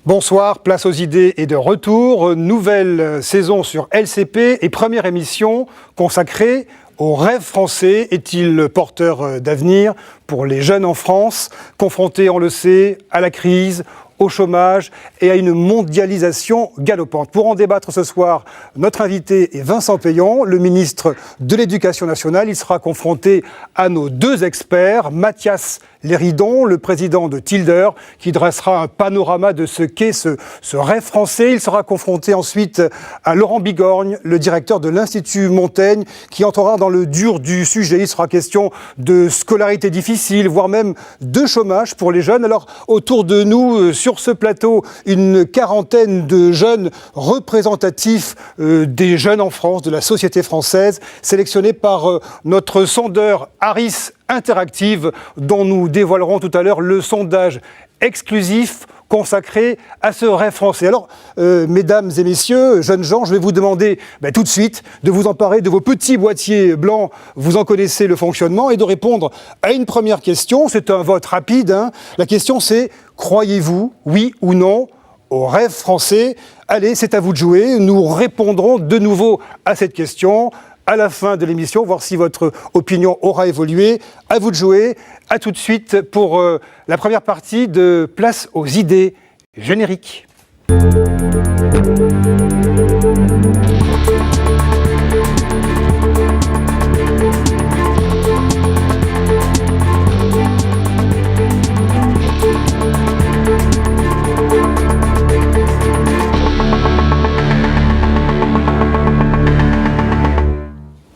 Bonsoir, Place aux idées est de retour. Nouvelle saison sur LCP et première émission consacrée au rêve français. Est-il porteur d'avenir pour les jeunes en France, confrontés, on le sait, à la crise, au chômage et à une mondialisation galopante? Pour en débattre ce soir, notre invité est Vincent Peillon, le ministre de l'Éducation nationale. Il sera confronté à nos deux experts, Mathias Léridon, le président de Tilder, qui dressera un panorama de ce qu'est ce rêve français. Il sera confronté ensuite à Laurent Bigorgne, le directeur de l'Institut Montaigne, qui entrera dans le dur du sujet. Il sera question de scolarité difficile, voire même de chômage pour les jeunes. Alors, autour de nous, sur ce plateau, une quarantaine de jeunes représentatifs des jeunes en France, de la société française, sélectionnés par notre sondeur Harris Interactive, dont nous dévoilerons tout à l'heure le sondage exclusif consacré à ce rêve français. Alors, mesdames et messieurs, jeunes gens, je vais vous demander tout de suite de vous emparer de vos petits boîtiers blancs, vous en connaissez le fonctionnement, et de répondre à une première question. C'est un vote rapide. La question c'est, croyez-vous, oui ou non, au rêve français? Allez, c'est à vous de jouer. Nous répondrons de nouveau à cette question à la fin de l'émission, voir si votre opinion aura évolué. À vous de jouer. À tout de suite pour la première partie de Place aux idées. Générique.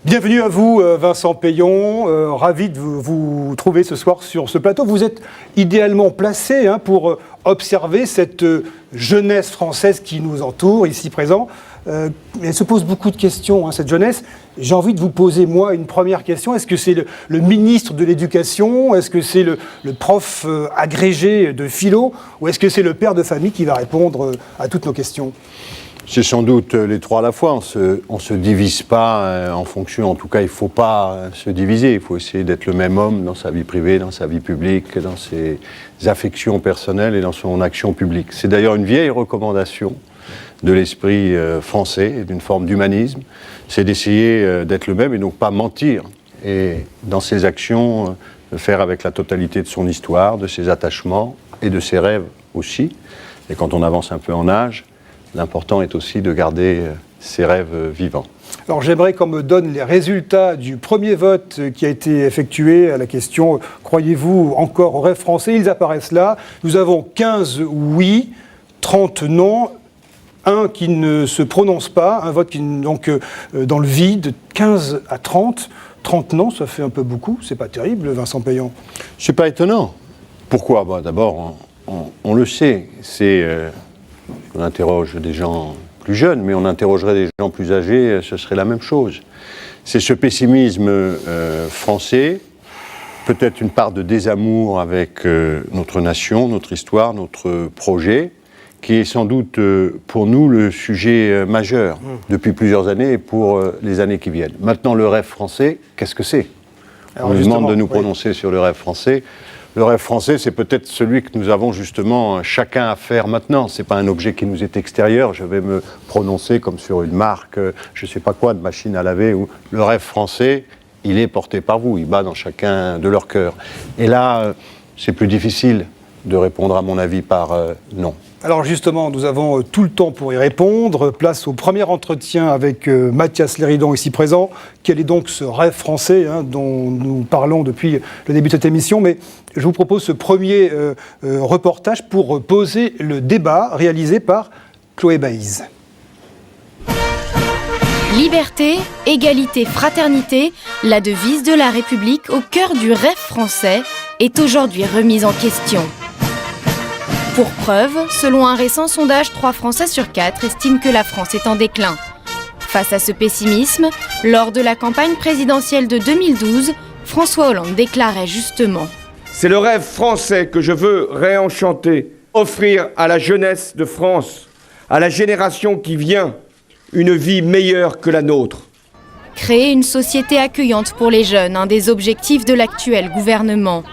Bienvenue à vous, Vincent Peillon. Ravi de vous trouver ce soir sur ce plateau. Vous êtes idéalement placé pour observer cette jeunesse française qui nous entoure, ici présent. Elle se pose beaucoup de questions, cette jeunesse. J'ai envie de vous poser, moi, une première question. Est-ce que c'est le ministre de l'Éducation? Est-ce que c'est le prof agrégé de philo? Ou est-ce que c'est le père de famille qui va répondre à toutes nos questions? C'est sans doute les trois à la fois. On ne se divise pas en fonction. En tout cas, il ne faut pas se diviser. Il faut essayer d'être le même homme dans sa vie privée, dans sa vie publique, dans ses affections personnelles et dans son action publique. C'est d'ailleurs une vieille recommandation de l'esprit français et d'une forme d'humanisme. C'est d'essayer d'être le même et donc pas mentir. Et dans ses actions, de faire avec la totalité de son histoire, de ses attachements et de ses rêves aussi. Et quand on avance un peu en âge, l'important est aussi de garder ses rêves vivants. Alors j'aimerais qu'on me donne les résultats du premier vote qui a été effectué à la question « Croyez-vous encore au rêve français ?» Ils apparaissent là. Nous avons 15 oui, 30 non, un qui ne se prononce pas, un vote qui donc dans le vide, 15 à 30. 30 non, ça fait un peu beaucoup, c'est pas terrible, Vincent Peillon. C'est pas étonnant. Pourquoi ? D'abord, on le sait, on interroge des gens plus jeunes, mais on interrogerait des gens plus âgés, ce serait la même chose. C'est ce pessimisme français, peut-être une part de désamour avec notre nation, notre histoire, notre projet, qui est sans doute pour nous le sujet majeur depuis plusieurs années et pour les années qui viennent. Maintenant, le rêve français, qu'est-ce que c'est ? On nous demande de nous prononcer sur le rêve français. Le rêve français, c'est peut-être celui que nous avons justement chacun à faire maintenant. Ce n'est pas un objet qui nous est extérieur. Je vais me prononcer comme sur une marque, je ne sais pas quoi, de machine à laver. Le rêve français, il est porté par vous. Il bat dans chacun de leur cœur. Et là, c'est plus difficile de répondre, à mon avis, par non. Alors justement, nous avons tout le temps pour y répondre. Place au premier entretien avec Mathias Léridon, ici présent. Quel est donc ce rêve français dont nous parlons depuis le début de cette émission? Mais je vous propose ce premier reportage pour poser le débat réalisé par Chloé Baïz. Liberté, égalité, fraternité, la devise de la République au cœur du rêve français est aujourd'hui remise en question. Pour preuve, selon un récent sondage, 3 Français sur 4 estiment que la France est en déclin. Face à ce pessimisme, lors de la campagne présidentielle de 2012, François Hollande déclarait justement « C'est le rêve français que je veux réenchanter, offrir à la jeunesse de France, à la génération qui vient, une vie meilleure que la nôtre. » Créer une société accueillante pour les jeunes, un des objectifs de l'actuel gouvernement.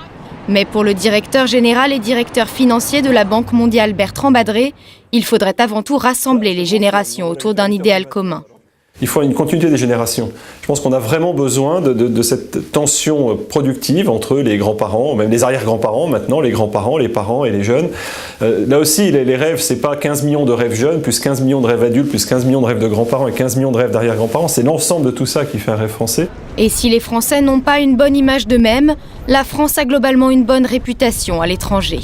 Mais pour le directeur général et directeur financier de la Banque mondiale Bertrand Badré, il faudrait avant tout rassembler les générations autour d'un idéal commun. Il faut une continuité des générations. Je pense qu'on a vraiment besoin de cette tension productive entre les grands-parents, même les arrière-grands-parents maintenant, les grands-parents, les parents et les jeunes. Là aussi, les rêves, c'est pas 15 millions de rêves jeunes, plus 15 millions de rêves adultes, plus 15 millions de rêves de grands-parents et 15 millions de rêves d'arrière-grands-parents. C'est l'ensemble de tout ça qui fait un rêve français. Et si les Français n'ont pas une bonne image d'eux-mêmes, la France a globalement une bonne réputation à l'étranger.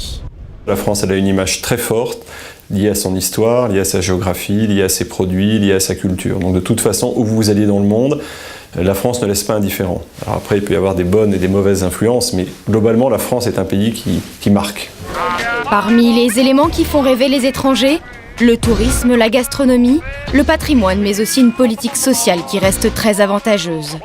La France, elle a une image très forte, liée à son histoire, liée à sa géographie, liée à ses produits, liée à sa culture. Donc de toute façon, où vous alliez dans le monde, la France ne laisse pas indifférent. Alors après, il peut y avoir des bonnes et des mauvaises influences, mais globalement, la France est un pays qui marque. Parmi les éléments qui font rêver les étrangers, le tourisme, la gastronomie, le patrimoine, mais aussi une politique sociale qui reste très avantageuse.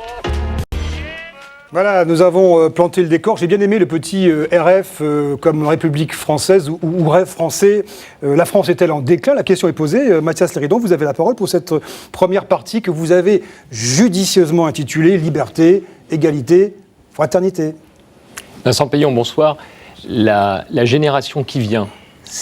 Voilà, nous avons planté le décor. J'ai bien aimé le petit RF comme République française ou rêve français. La France est-elle en déclin? La question est posée. Mathias Léridon, vous avez la parole pour cette première partie que vous avez judicieusement intitulée « Liberté, égalité, fraternité ». Vincent Payon, bonsoir. La génération qui vient,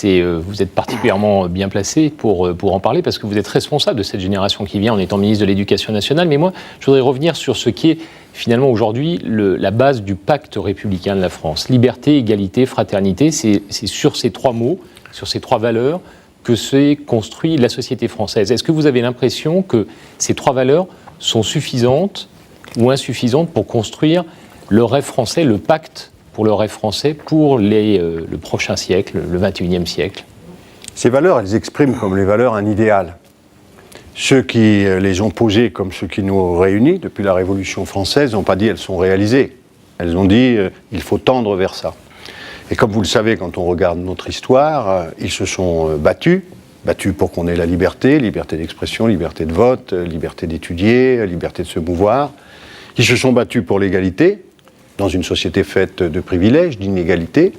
vous êtes particulièrement bien placé pour en parler parce que vous êtes responsable de cette génération qui vient en étant ministre de l'Éducation nationale. Mais moi, je voudrais revenir sur ce qui est finalement aujourd'hui la base du pacte républicain de la France. Liberté, égalité, fraternité, c'est sur ces trois mots, sur ces trois valeurs que s'est construite la société française. Est-ce que vous avez l'impression que ces trois valeurs sont suffisantes ou insuffisantes pour construire le rêve français, le pacte pour le rêve français pour le prochain siècle, le 21e siècle? Ces valeurs, elles expriment comme les valeurs un idéal. Ceux qui les ont posées comme ceux qui nous réunissent depuis la Révolution française n'ont pas dit elles sont réalisées. Elles ont dit il faut tendre vers ça. Et comme vous le savez, quand on regarde notre histoire, ils se sont battus pour qu'on ait la liberté d'expression, liberté de vote, liberté d'étudier, liberté de se mouvoir. Ils se sont battus pour l'égalité, dans une société faite de privilèges, d'inégalités,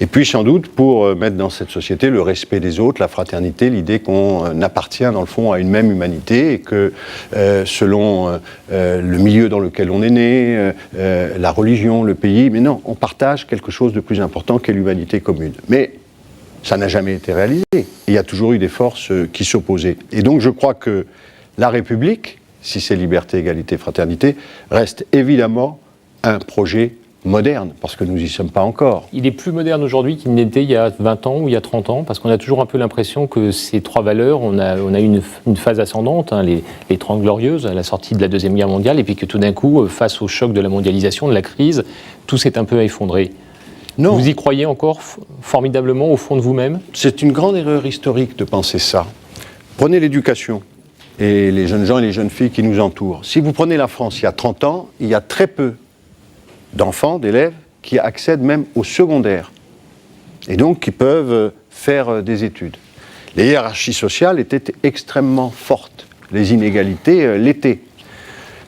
et puis sans doute pour mettre dans cette société le respect des autres, la fraternité, l'idée qu'on appartient dans le fond à une même humanité et que selon le milieu dans lequel on est né, la religion, le pays, mais non, on partage quelque chose de plus important qu'est l'humanité commune. Mais ça n'a jamais été réalisé. Il y a toujours eu des forces qui s'opposaient. Et donc je crois que la République, si c'est liberté, égalité, fraternité, reste évidemment un projet moderne, parce que nous n'y sommes pas encore. Il est plus moderne aujourd'hui qu'il n'était il y a 20 ans ou il y a 30 ans, parce qu'on a toujours un peu l'impression que ces trois valeurs, on a eu une phase ascendante, les 30 glorieuses, à la sortie de la Deuxième Guerre mondiale, et puis que tout d'un coup, face au choc de la mondialisation, de la crise, tout s'est un peu effondré. Non. Vous y croyez encore formidablement au fond de vous-même? C'est une grande erreur historique de penser ça. Prenez l'éducation et les jeunes gens et les jeunes filles qui nous entourent. Si vous prenez la France il y a 30 ans, il y a très peu d'enfants, d'élèves, qui accèdent même au secondaire, et donc qui peuvent faire des études. Les hiérarchies sociales étaient extrêmement fortes, les inégalités l'étaient.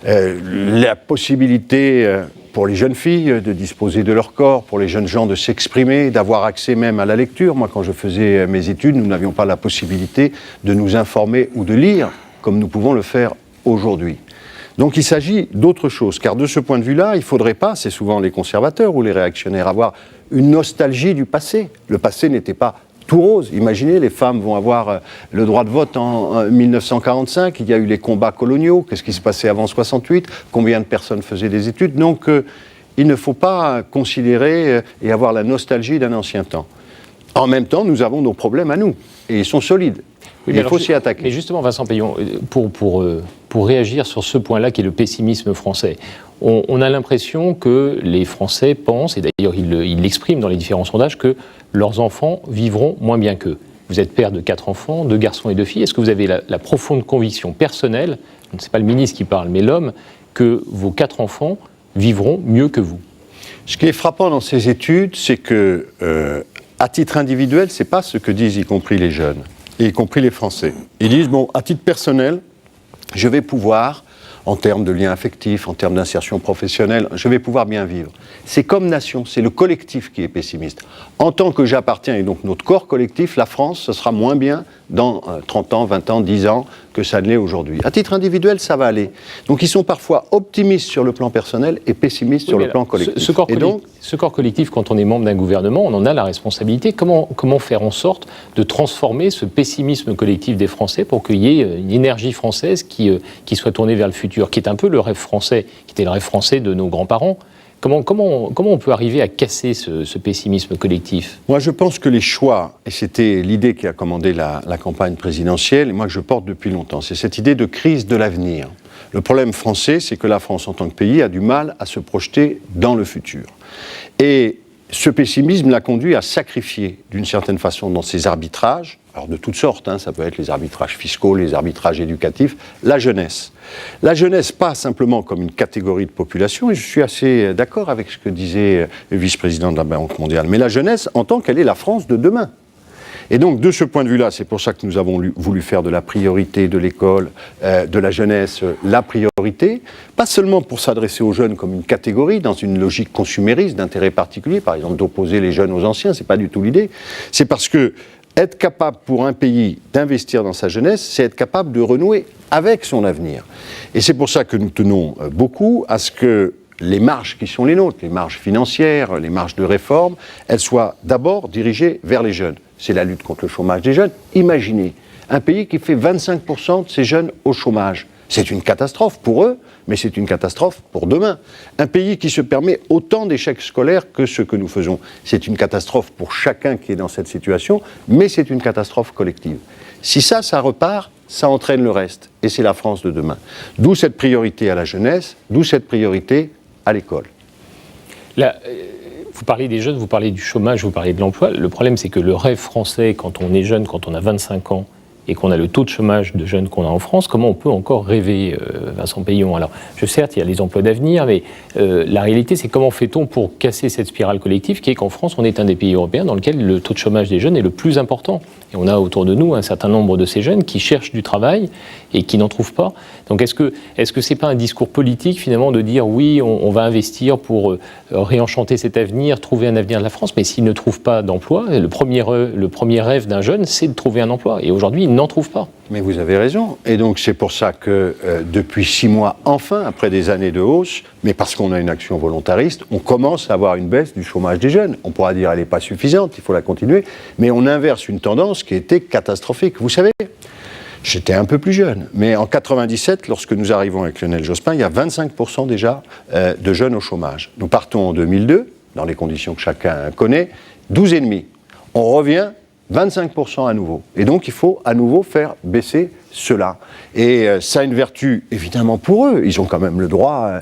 La possibilité pour les jeunes filles de disposer de leur corps, pour les jeunes gens de s'exprimer, d'avoir accès même à la lecture. Moi, quand je faisais mes études, nous n'avions pas la possibilité de nous informer ou de lire comme nous pouvons le faire aujourd'hui. Donc il s'agit d'autre chose, car de ce point de vue-là, il ne faudrait pas, c'est souvent les conservateurs ou les réactionnaires, avoir une nostalgie du passé. Le passé n'était pas tout rose. Imaginez, les femmes vont avoir le droit de vote en 1945, il y a eu les combats coloniaux, qu'est-ce qui se passait avant 68, combien de personnes faisaient des études. Donc il ne faut pas considérer et avoir la nostalgie d'un ancien temps. En même temps, nous avons nos problèmes à nous, et ils sont solides. Oui, il faut s'y attaquer. Mais justement, Vincent Payon, pour réagir sur ce point-là qui est le pessimisme français, on a l'impression que les Français pensent, et d'ailleurs ils l'expriment dans les différents sondages, que leurs enfants vivront moins bien qu'eux. Vous êtes père de 4 enfants, 2 garçons et 2 filles. Est-ce que vous avez la profonde conviction personnelle, ce n'est pas le ministre qui parle, mais l'homme, que vos 4 enfants vivront mieux que vous? Ce qui est frappant dans ces études, c'est que, à titre individuel, ce n'est pas ce que disent y compris les jeunes, y compris les Français. Ils disent, bon, à titre personnel, je vais pouvoir, en termes de liens affectifs, en termes d'insertion professionnelle, je vais pouvoir bien vivre. C'est comme nation, c'est le collectif qui est pessimiste. En tant que j'appartiens, et donc notre corps collectif, la France, ce sera moins bien dans 30 ans, 20 ans, 10 ans que ça ne l'est aujourd'hui. À titre individuel, ça va aller. Donc ils sont parfois optimistes sur le plan personnel et pessimistes sur le plan collectif. Ce corps collectif, quand on est membre d'un gouvernement, on en a la responsabilité. Comment faire en sorte de transformer ce pessimisme collectif des Français pour qu'il y ait une énergie française qui soit tournée vers le futur, qui est un peu le rêve français, qui était le rêve français de nos grands-parents? Comment on peut arriver à casser ce pessimisme collectif? Moi, je pense que les choix, et c'était l'idée qui a commandé la campagne présidentielle, et moi que je porte depuis longtemps, c'est cette idée de crise de l'avenir. Le problème français, c'est que la France, en tant que pays, a du mal à se projeter dans le futur. Et ce pessimisme l'a conduit à sacrifier, d'une certaine façon, dans ses arbitrages, alors de toutes sortes, ça peut être les arbitrages fiscaux, les arbitrages éducatifs, la jeunesse. La jeunesse, pas simplement comme une catégorie de population, et je suis assez d'accord avec ce que disait le vice-président de la Banque mondiale, mais la jeunesse en tant qu'elle est la France de demain. Et donc, de ce point de vue-là, c'est pour ça que nous avons voulu faire de la priorité de l'école, de la jeunesse, la priorité, pas seulement pour s'adresser aux jeunes comme une catégorie, dans une logique consumériste, d'intérêt particulier, par exemple d'opposer les jeunes aux anciens, c'est pas du tout l'idée, c'est parce que être capable pour un pays d'investir dans sa jeunesse, c'est être capable de renouer avec son avenir. Et c'est pour ça que nous tenons beaucoup à ce que les marges qui sont les nôtres, les marges financières, les marges de réforme, elles soient d'abord dirigées vers les jeunes. C'est la lutte contre le chômage des jeunes. Imaginez un pays qui fait 25% de ses jeunes au chômage. C'est une catastrophe pour eux, mais c'est une catastrophe pour demain. Un pays qui se permet autant d'échecs scolaires que ce que nous faisons. C'est une catastrophe pour chacun qui est dans cette situation, mais c'est une catastrophe collective. Si ça repart, ça entraîne le reste. Et c'est la France de demain. D'où cette priorité à la jeunesse, d'où cette priorité à l'école. Là, vous parlez des jeunes, vous parlez du chômage, vous parlez de l'emploi. Le problème, c'est que le rêve français, quand on est jeune, quand on a 25 ans, et qu'on a le taux de chômage de jeunes qu'on a en France, comment on peut encore rêver, Vincent Peillon? Alors, certes, il y a les emplois d'avenir, mais la réalité, c'est comment fait-on pour casser cette spirale collective qui est qu'en France, on est un des pays européens dans lequel le taux de chômage des jeunes est le plus important. Et on a autour de nous un certain nombre de ces jeunes qui cherchent du travail et qui n'en trouvent pas. Donc, est-ce que c'est pas un discours politique, finalement, de dire oui, on va investir pour réenchanter cet avenir, trouver un avenir de la France, mais s'ils ne trouvent pas d'emploi, le premier rêve d'un jeune, c'est de trouver un emploi. Et aujourd'hui, n'en trouve pas. Mais vous avez raison. Et donc c'est pour ça que depuis 6 mois, enfin, après des années de hausse, mais parce qu'on a une action volontariste, on commence à avoir une baisse du chômage des jeunes. On pourra dire qu'elle n'est pas suffisante, il faut la continuer, mais on inverse une tendance qui était catastrophique. Vous savez, j'étais un peu plus jeune, mais en 97, lorsque nous arrivons avec Lionel Jospin, il y a 25% déjà de jeunes au chômage. Nous partons en 2002, dans les conditions que chacun connaît, 12,5. On revient 25% à nouveau. Et donc, il faut à nouveau faire baisser cela. Et ça a une vertu, évidemment, pour eux. Ils ont quand même le droit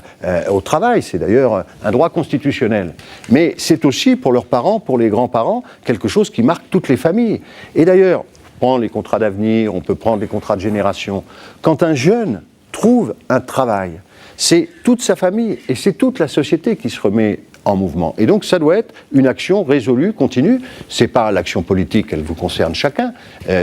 au travail. C'est d'ailleurs un droit constitutionnel. Mais c'est aussi, pour leurs parents, pour les grands-parents, quelque chose qui marque toutes les familles. Et d'ailleurs, on prend les contrats d'avenir, on peut prendre les contrats de génération. Quand un jeune trouve un travail, c'est toute sa famille et c'est toute la société qui se remet en mouvement. Et donc ça doit être une action résolue, continue. C'est pas l'action politique, elle vous concerne chacun.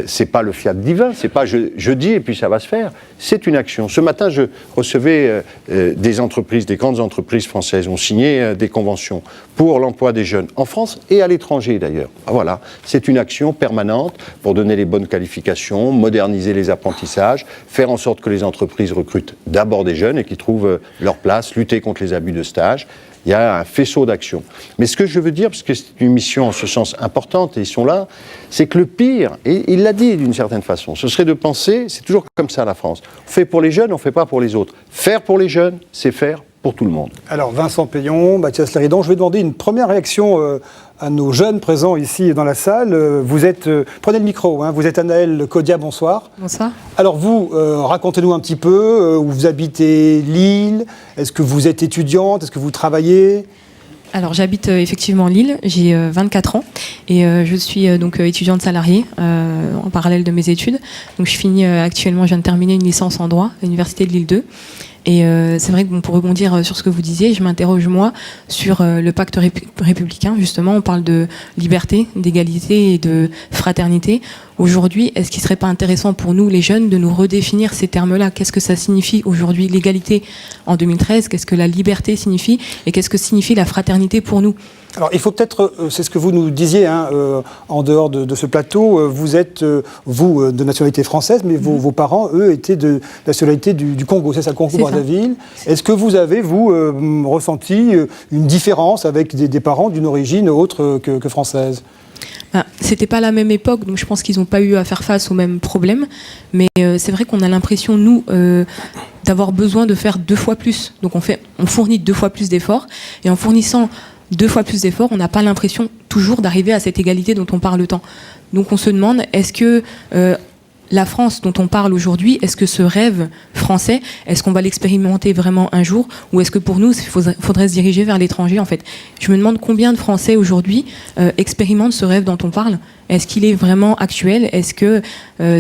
C'est pas le fiat divin, c'est pas je dis et puis ça va se faire. C'est une action. Ce matin, je recevais des entreprises, des grandes entreprises françaises ont signé des conventions pour l'emploi des jeunes en France et à l'étranger d'ailleurs. Voilà, c'est une action permanente pour donner les bonnes qualifications, moderniser les apprentissages, faire en sorte que les entreprises recrutent d'abord des jeunes et qu'ils trouvent leur place, lutter contre les abus de stage. Il y a un faisceau d'action. Mais ce que je veux dire, parce que c'est une mission en ce sens importante, et ils sont là, c'est que le pire, et il l'a dit d'une certaine façon, ce serait de penser, c'est toujours comme ça la France, on fait pour les jeunes, on ne fait pas pour les autres. Faire pour les jeunes, c'est faire pour tout le monde. Alors Vincent Peillon, Mathias Léridan, je vais demander une première réaction à nos jeunes présents ici dans la salle. Vous êtes, prenez le micro, vous êtes Anaëlle Codia, bonsoir. Bonsoir. Alors vous, racontez-nous un petit peu, où vous habitez Lille, est-ce que vous êtes étudiante, est-ce que vous travaillez ? Alors j'habite effectivement Lille, j'ai 24 ans et je suis donc étudiante salariée en parallèle de mes études. Donc je finis actuellement, je viens de terminer une licence en droit à l'Université de Lille 2. Et c'est vrai que pour rebondir sur ce que vous disiez, je m'interroge moi sur le pacte républicain. Justement, on parle de liberté, d'égalité et de fraternité. Aujourd'hui, est-ce qu'il ne serait pas intéressant pour nous, les jeunes, de nous redéfinir ces termes-là ? Qu'est-ce que ça signifie aujourd'hui l'égalité en 2013 ? Qu'est-ce que la liberté signifie ? Et qu'est-ce que signifie la fraternité pour nous ? Alors, il faut peut-être, c'est ce que vous nous disiez, en dehors de ce plateau, vous êtes, vous, de nationalité française, mais vos parents, eux, étaient de nationalité du Congo, c'est ça, le Congo-Brazzaville. Est-ce que vous avez, vous, ressenti une différence avec des parents d'une origine autre que française ? C'était pas la même époque, donc je pense qu'ils n'ont pas eu à faire face aux mêmes problèmes. Mais c'est vrai qu'on a l'impression, nous, d'avoir besoin de faire 2 fois plus. Donc on fournit 2 fois plus d'efforts, et en fournissant 2 fois plus d'efforts, on n'a pas l'impression toujours d'arriver à cette égalité dont on parle tant. Donc on se demande, est-ce que la France dont on parle aujourd'hui, est-ce que ce rêve français, est-ce qu'on va l'expérimenter vraiment un jour, ou est-ce que pour nous, il faudrait se diriger vers l'étranger en fait ? Je me demande combien de Français aujourd'hui expérimentent ce rêve dont on parle. Est-ce qu'il est vraiment actuel ? Est-ce que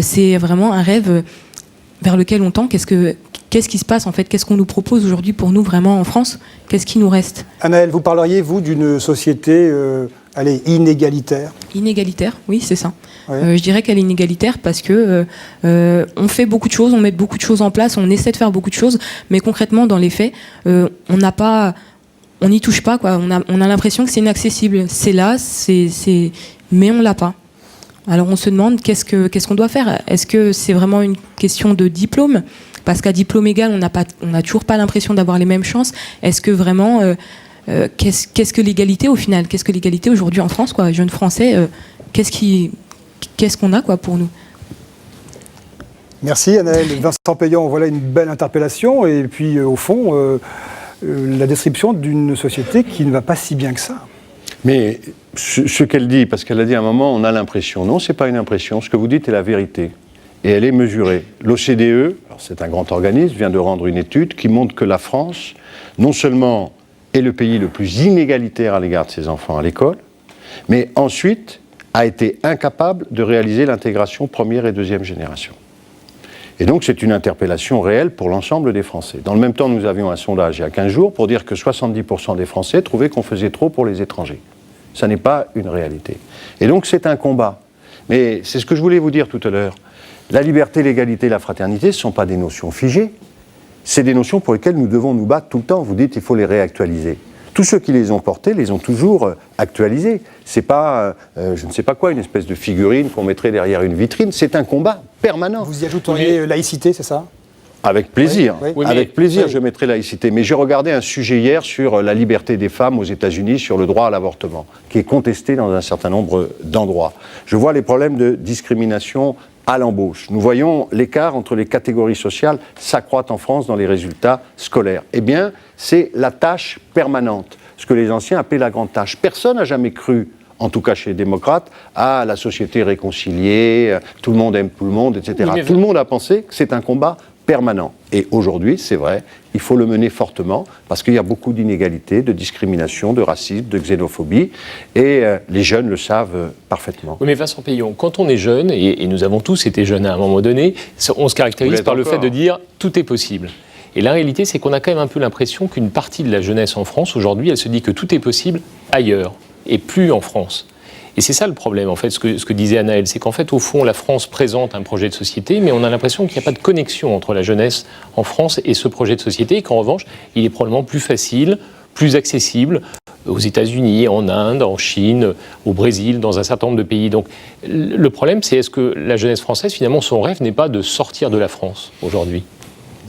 c'est vraiment un rêve vers lequel on tend ? Qu'est-ce qui se passe en fait ? Qu'est-ce qu'on nous propose aujourd'hui pour nous vraiment en France ? Qu'est-ce qui nous reste ? Anaëlle, vous parleriez, vous, d'une société inégalitaire ? Inégalitaire, oui, c'est ça. Ouais. Je dirais qu'elle est inégalitaire parce que on fait beaucoup de choses, on met beaucoup de choses en place, on essaie de faire beaucoup de choses, mais concrètement, dans les faits, on n'y touche pas, quoi. On a l'impression que c'est inaccessible. C'est là, mais on l'a pas. Alors on se demande qu'est-ce qu'on doit faire. Est-ce que c'est vraiment une question de diplôme ? Parce qu'à diplôme égal, on n'a toujours pas l'impression d'avoir les mêmes chances. Est-ce que vraiment, qu'est-ce que l'égalité au final ? Qu'est-ce que l'égalité aujourd'hui en France, quoi ? Jeunes Français, qu'est-ce qu'on a, quoi, pour nous ? Merci Anaëlle. Vincent Payan, voilà une belle interpellation. Et puis au fond, la description d'une société qui ne va pas si bien que ça. Mais ce qu'elle dit, parce qu'elle a dit à un moment, on a l'impression. Non, ce n'est pas une impression. Ce que vous dites est la vérité. Et elle est mesurée. L'OCDE, c'est un grand organisme, vient de rendre une étude qui montre que la France, non seulement est le pays le plus inégalitaire à l'égard de ses enfants à l'école, mais ensuite a été incapable de réaliser l'intégration première et deuxième génération. Et donc c'est une interpellation réelle pour l'ensemble des Français. Dans le même temps, nous avions un sondage il y a 15 jours pour dire que 70% des Français trouvaient qu'on faisait trop pour les étrangers. Ça n'est pas une réalité. Et donc c'est un combat. Mais c'est ce que je voulais vous dire tout à l'heure. La liberté, l'égalité, la fraternité, ce ne sont pas des notions figées. C'est des notions pour lesquelles nous devons nous battre tout le temps. Vous dites qu'il faut les réactualiser. Tous ceux qui les ont portées les ont toujours actualisées. C'est pas, je ne sais pas quoi, une espèce de figurine qu'on mettrait derrière une vitrine. C'est un combat permanent. Vous y ajouteriez laïcité, c'est ça ? Avec plaisir, oui. Avec plaisir, je mettrai laïcité. Mais j'ai regardé un sujet hier sur la liberté des femmes aux États-Unis, sur le droit à l'avortement, qui est contesté dans un certain nombre d'endroits. Je vois les problèmes de discrimination à l'embauche. Nous voyons l'écart entre les catégories sociales s'accroître en France dans les résultats scolaires. Eh bien, c'est la tâche permanente, ce que les anciens appelaient la grande tâche. Personne n'a jamais cru, en tout cas chez les démocrates, à la société réconciliée, tout le monde aime tout le monde, etc. Tout le monde a pensé que c'est un combat permanent. Et aujourd'hui, c'est vrai, il faut le mener fortement parce qu'il y a beaucoup d'inégalités, de discrimination, de racisme, de xénophobie et les jeunes le savent parfaitement. Oui, mais Vincent Payan, quand on est jeune, et nous avons tous été jeunes à un moment donné, on se caractérise par le fait de dire tout est possible. Et la réalité, c'est qu'on a quand même un peu l'impression qu'une partie de la jeunesse en France, aujourd'hui, elle se dit que tout est possible ailleurs et plus en France. Et c'est ça le problème, en fait, ce que disait Anaëlle, c'est qu'en fait, au fond, la France présente un projet de société, mais on a l'impression qu'il n'y a pas de connexion entre la jeunesse en France et ce projet de société, et qu'en revanche, il est probablement plus facile, plus accessible aux États-Unis, en Inde, en Chine, au Brésil, dans un certain nombre de pays. Donc, le problème, c'est est-ce que la jeunesse française, finalement, son rêve n'est pas de sortir de la France aujourd'hui ?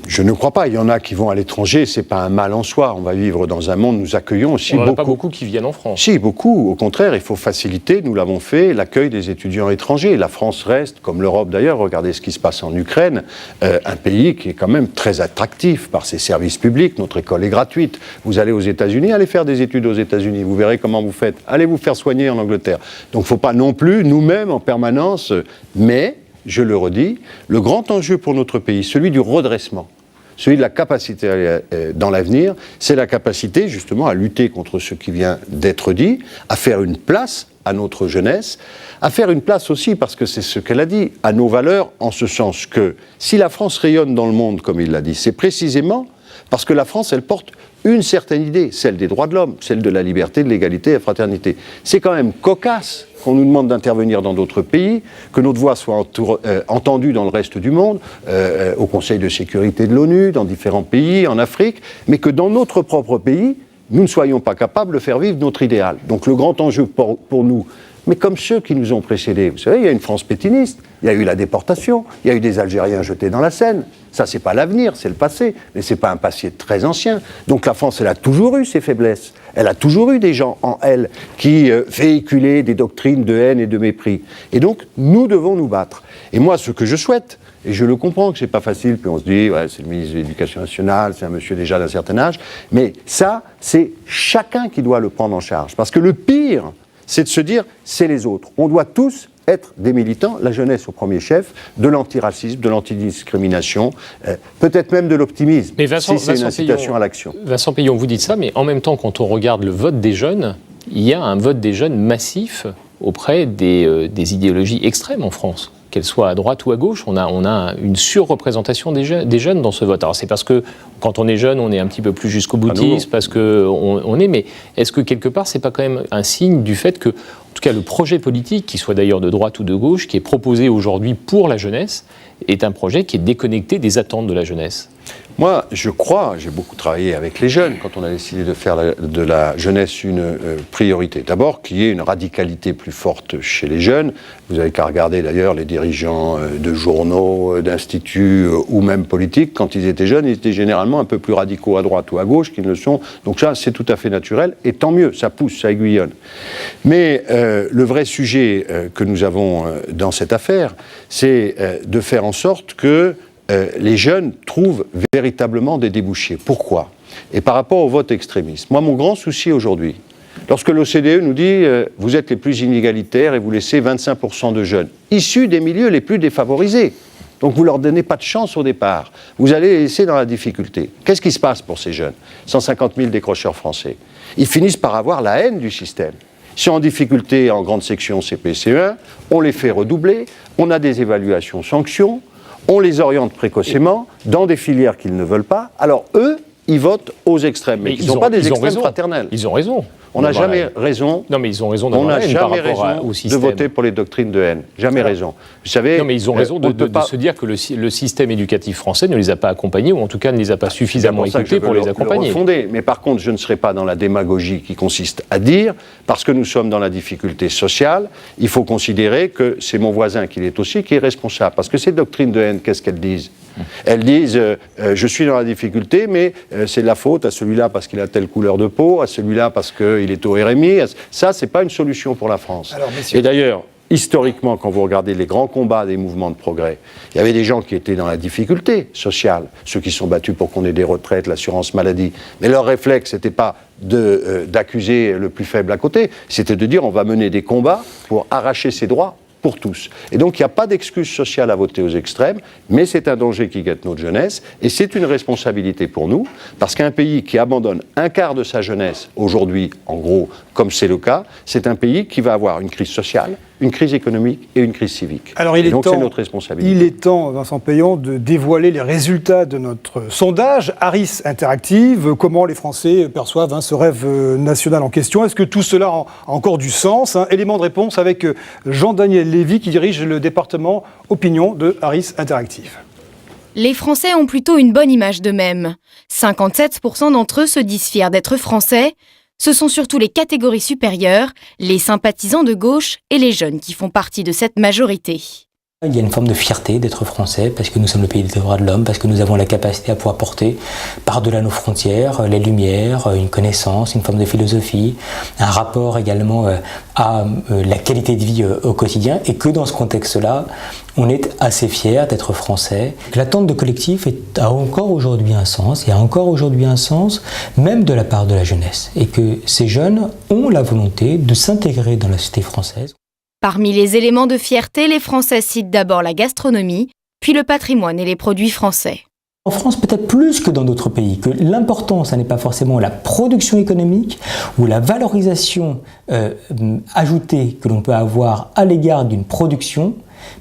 Je ne crois pas. Il y en a qui vont à l'étranger, c'est pas un mal en soi. On va vivre dans un monde, nous accueillons aussi beaucoup. On n'en a pas beaucoup qui viennent en France. Si, beaucoup. Au contraire, il faut faciliter, nous l'avons fait, l'accueil des étudiants étrangers. La France reste, comme l'Europe d'ailleurs, regardez ce qui se passe en Ukraine, un pays qui est quand même très attractif par ses services publics. Notre école est gratuite. Vous allez aux États-Unis, allez faire des études aux États-Unis. Vous verrez comment vous faites. Allez vous faire soigner en Angleterre. Donc il ne faut pas non plus, nous-mêmes, en permanence, mais, je le redis, le grand enjeu pour notre pays, celui du redressement, celui de la capacité dans l'avenir, c'est la capacité justement à lutter contre ce qui vient d'être dit, à faire une place à notre jeunesse, à faire une place aussi, parce que c'est ce qu'elle a dit, à nos valeurs, en ce sens que si la France rayonne dans le monde, comme il l'a dit, c'est précisément parce que la France, elle porte une certaine idée, celle des droits de l'homme, celle de la liberté, de l'égalité et de la fraternité. C'est quand même cocasse qu'on nous demande d'intervenir dans d'autres pays, que notre voix soit entendue dans le reste du monde, au Conseil de sécurité de l'ONU, dans différents pays, en Afrique, mais que dans notre propre pays, nous ne soyons pas capables de faire vivre notre idéal. Donc le grand enjeu pour nous, mais comme ceux qui nous ont précédés, vous savez, il y a une France pétiniste, il y a eu la déportation, il y a eu des Algériens jetés dans la Seine. Ça, c'est pas l'avenir, c'est le passé, mais c'est pas un passé très ancien. Donc la France, elle a toujours eu ses faiblesses. Elle a toujours eu des gens en elle qui véhiculaient des doctrines de haine et de mépris. Et donc, nous devons nous battre. Et moi, ce que je souhaite, et je le comprends que c'est pas facile, puis on se dit, ouais, c'est le ministre de l'Éducation nationale, c'est un monsieur déjà d'un certain âge, mais ça, c'est chacun qui doit le prendre en charge. Parce que le pire, c'est de se dire, c'est les autres. On doit tous être des militants, la jeunesse au premier chef, de l'antiracisme, de l'antidiscrimination, peut-être même de l'optimisme, si c'est une incitation à l'action. Vincent Peillon, vous dites ça, mais en même temps, quand on regarde le vote des jeunes, il y a un vote des jeunes massif auprès des idéologies extrêmes en France. Qu'elles soient à droite ou à gauche, on a une surreprésentation des jeunes dans ce vote. Alors c'est parce que quand on est jeune, on est un petit peu plus jusqu'au boutiste, parce qu'on est, mais est-ce que quelque part, c'est pas quand même un signe du fait que, en tout cas, le projet politique, qu'il soit d'ailleurs de droite ou de gauche, qui est proposé aujourd'hui pour la jeunesse, est un projet qui est déconnecté des attentes de la jeunesse? Moi, je crois, j'ai beaucoup travaillé avec les jeunes quand on a décidé de faire de la jeunesse une priorité. D'abord, qu'il y ait une radicalité plus forte chez les jeunes. Vous n'avez qu'à regarder d'ailleurs les dirigeants de journaux, d'instituts ou même politiques. Quand ils étaient jeunes, ils étaient généralement un peu plus radicaux à droite ou à gauche qu'ils ne le sont. Donc ça, c'est tout à fait naturel. Et tant mieux, ça pousse, ça aiguillonne. Mais le vrai sujet que nous avons dans cette affaire, c'est de faire en sorte que les jeunes trouvent véritablement des débouchés. Pourquoi? Et par rapport au vote extrémiste. Moi, mon grand souci aujourd'hui, lorsque l'OCDE nous dit vous êtes les plus inégalitaires et vous laissez 25% de jeunes, issus des milieux les plus défavorisés, donc vous ne leur donnez pas de chance au départ, vous allez les laisser dans la difficulté. Qu'est-ce qui se passe pour ces jeunes? 150 000 décrocheurs français. Ils finissent par avoir la haine du système. Ils sont en difficulté en grande section CP-CE1, on les fait redoubler, on a des évaluations sanctions, on les oriente précocement dans des filières qu'ils ne veulent pas. Alors eux, ils votent aux extrêmes, mais ils n'ont pas des extrêmes fraternels. Ils ont raison. On n'a jamais raison. Non, mais ils ont raison On n'a jamais raison au système. De voter pour les doctrines de haine. Jamais raison. Vous savez. Non, mais ils ont raison de se dire que le système éducatif français ne les a pas accompagnés, ou en tout cas ne les a pas suffisamment écoutés pour les accompagner. Le refonder. Mais par contre, je ne serai pas dans la démagogie qui consiste à dire, parce que nous sommes dans la difficulté sociale, il faut considérer que c'est mon voisin qui l'est aussi qui est responsable. Parce que ces doctrines de haine, qu'est-ce qu'elles disent? Elles disent je suis dans la difficulté, mais c'est de la faute à celui-là parce qu'il a telle couleur de peau, à celui-là parce qu'il est au RMI. Ça, c'est pas une solution pour la France. Alors, et d'ailleurs, historiquement, quand vous regardez les grands combats des mouvements de progrès, il y avait des gens qui étaient dans la difficulté sociale, ceux qui sont battus pour qu'on ait des retraites, l'assurance maladie. Mais leur réflexe, c'était pas d'accuser le plus faible à côté, c'était de dire on va mener des combats pour arracher ses droits pour tous. Et donc, il n'y a pas d'excuse sociale à voter aux extrêmes, mais c'est un danger qui guette notre jeunesse, et c'est une responsabilité pour nous, parce qu'un pays qui abandonne un quart de sa jeunesse, aujourd'hui, en gros, comme c'est le cas, c'est un pays qui va avoir une crise sociale, une crise économique et une crise civique. Alors, donc, c'est notre responsabilité. Il est temps, Vincent Peillon, de dévoiler les résultats de notre sondage Harris Interactive. Comment les Français perçoivent ce rêve national en question? Est-ce que tout cela a encore du sens? Élément de réponse avec Jean-Daniel Lévy, qui dirige le département opinion de Harris Interactive. Les Français ont plutôt une bonne image d'eux-mêmes. 57% d'entre eux se disent fiers d'être Français. Ce sont surtout les catégories supérieures, les sympathisants de gauche et les jeunes qui font partie de cette majorité. Il y a une forme de fierté d'être français parce que nous sommes le pays des droits de l'homme, parce que nous avons la capacité à pouvoir porter par-delà nos frontières les lumières, une connaissance, une forme de philosophie, un rapport également à la qualité de vie au quotidien, et que dans ce contexte-là, on est assez fiers d'être français. L'attente de collectif a encore aujourd'hui un sens, et a encore aujourd'hui un sens même de la part de la jeunesse, et que ces jeunes ont la volonté de s'intégrer dans la société française. Parmi les éléments de fierté, les Français citent d'abord la gastronomie, puis le patrimoine et les produits français. En France, peut-être plus que dans d'autres pays, que l'important, ça n'est pas forcément la production économique ou la valorisation ajoutée que l'on peut avoir à l'égard d'une production,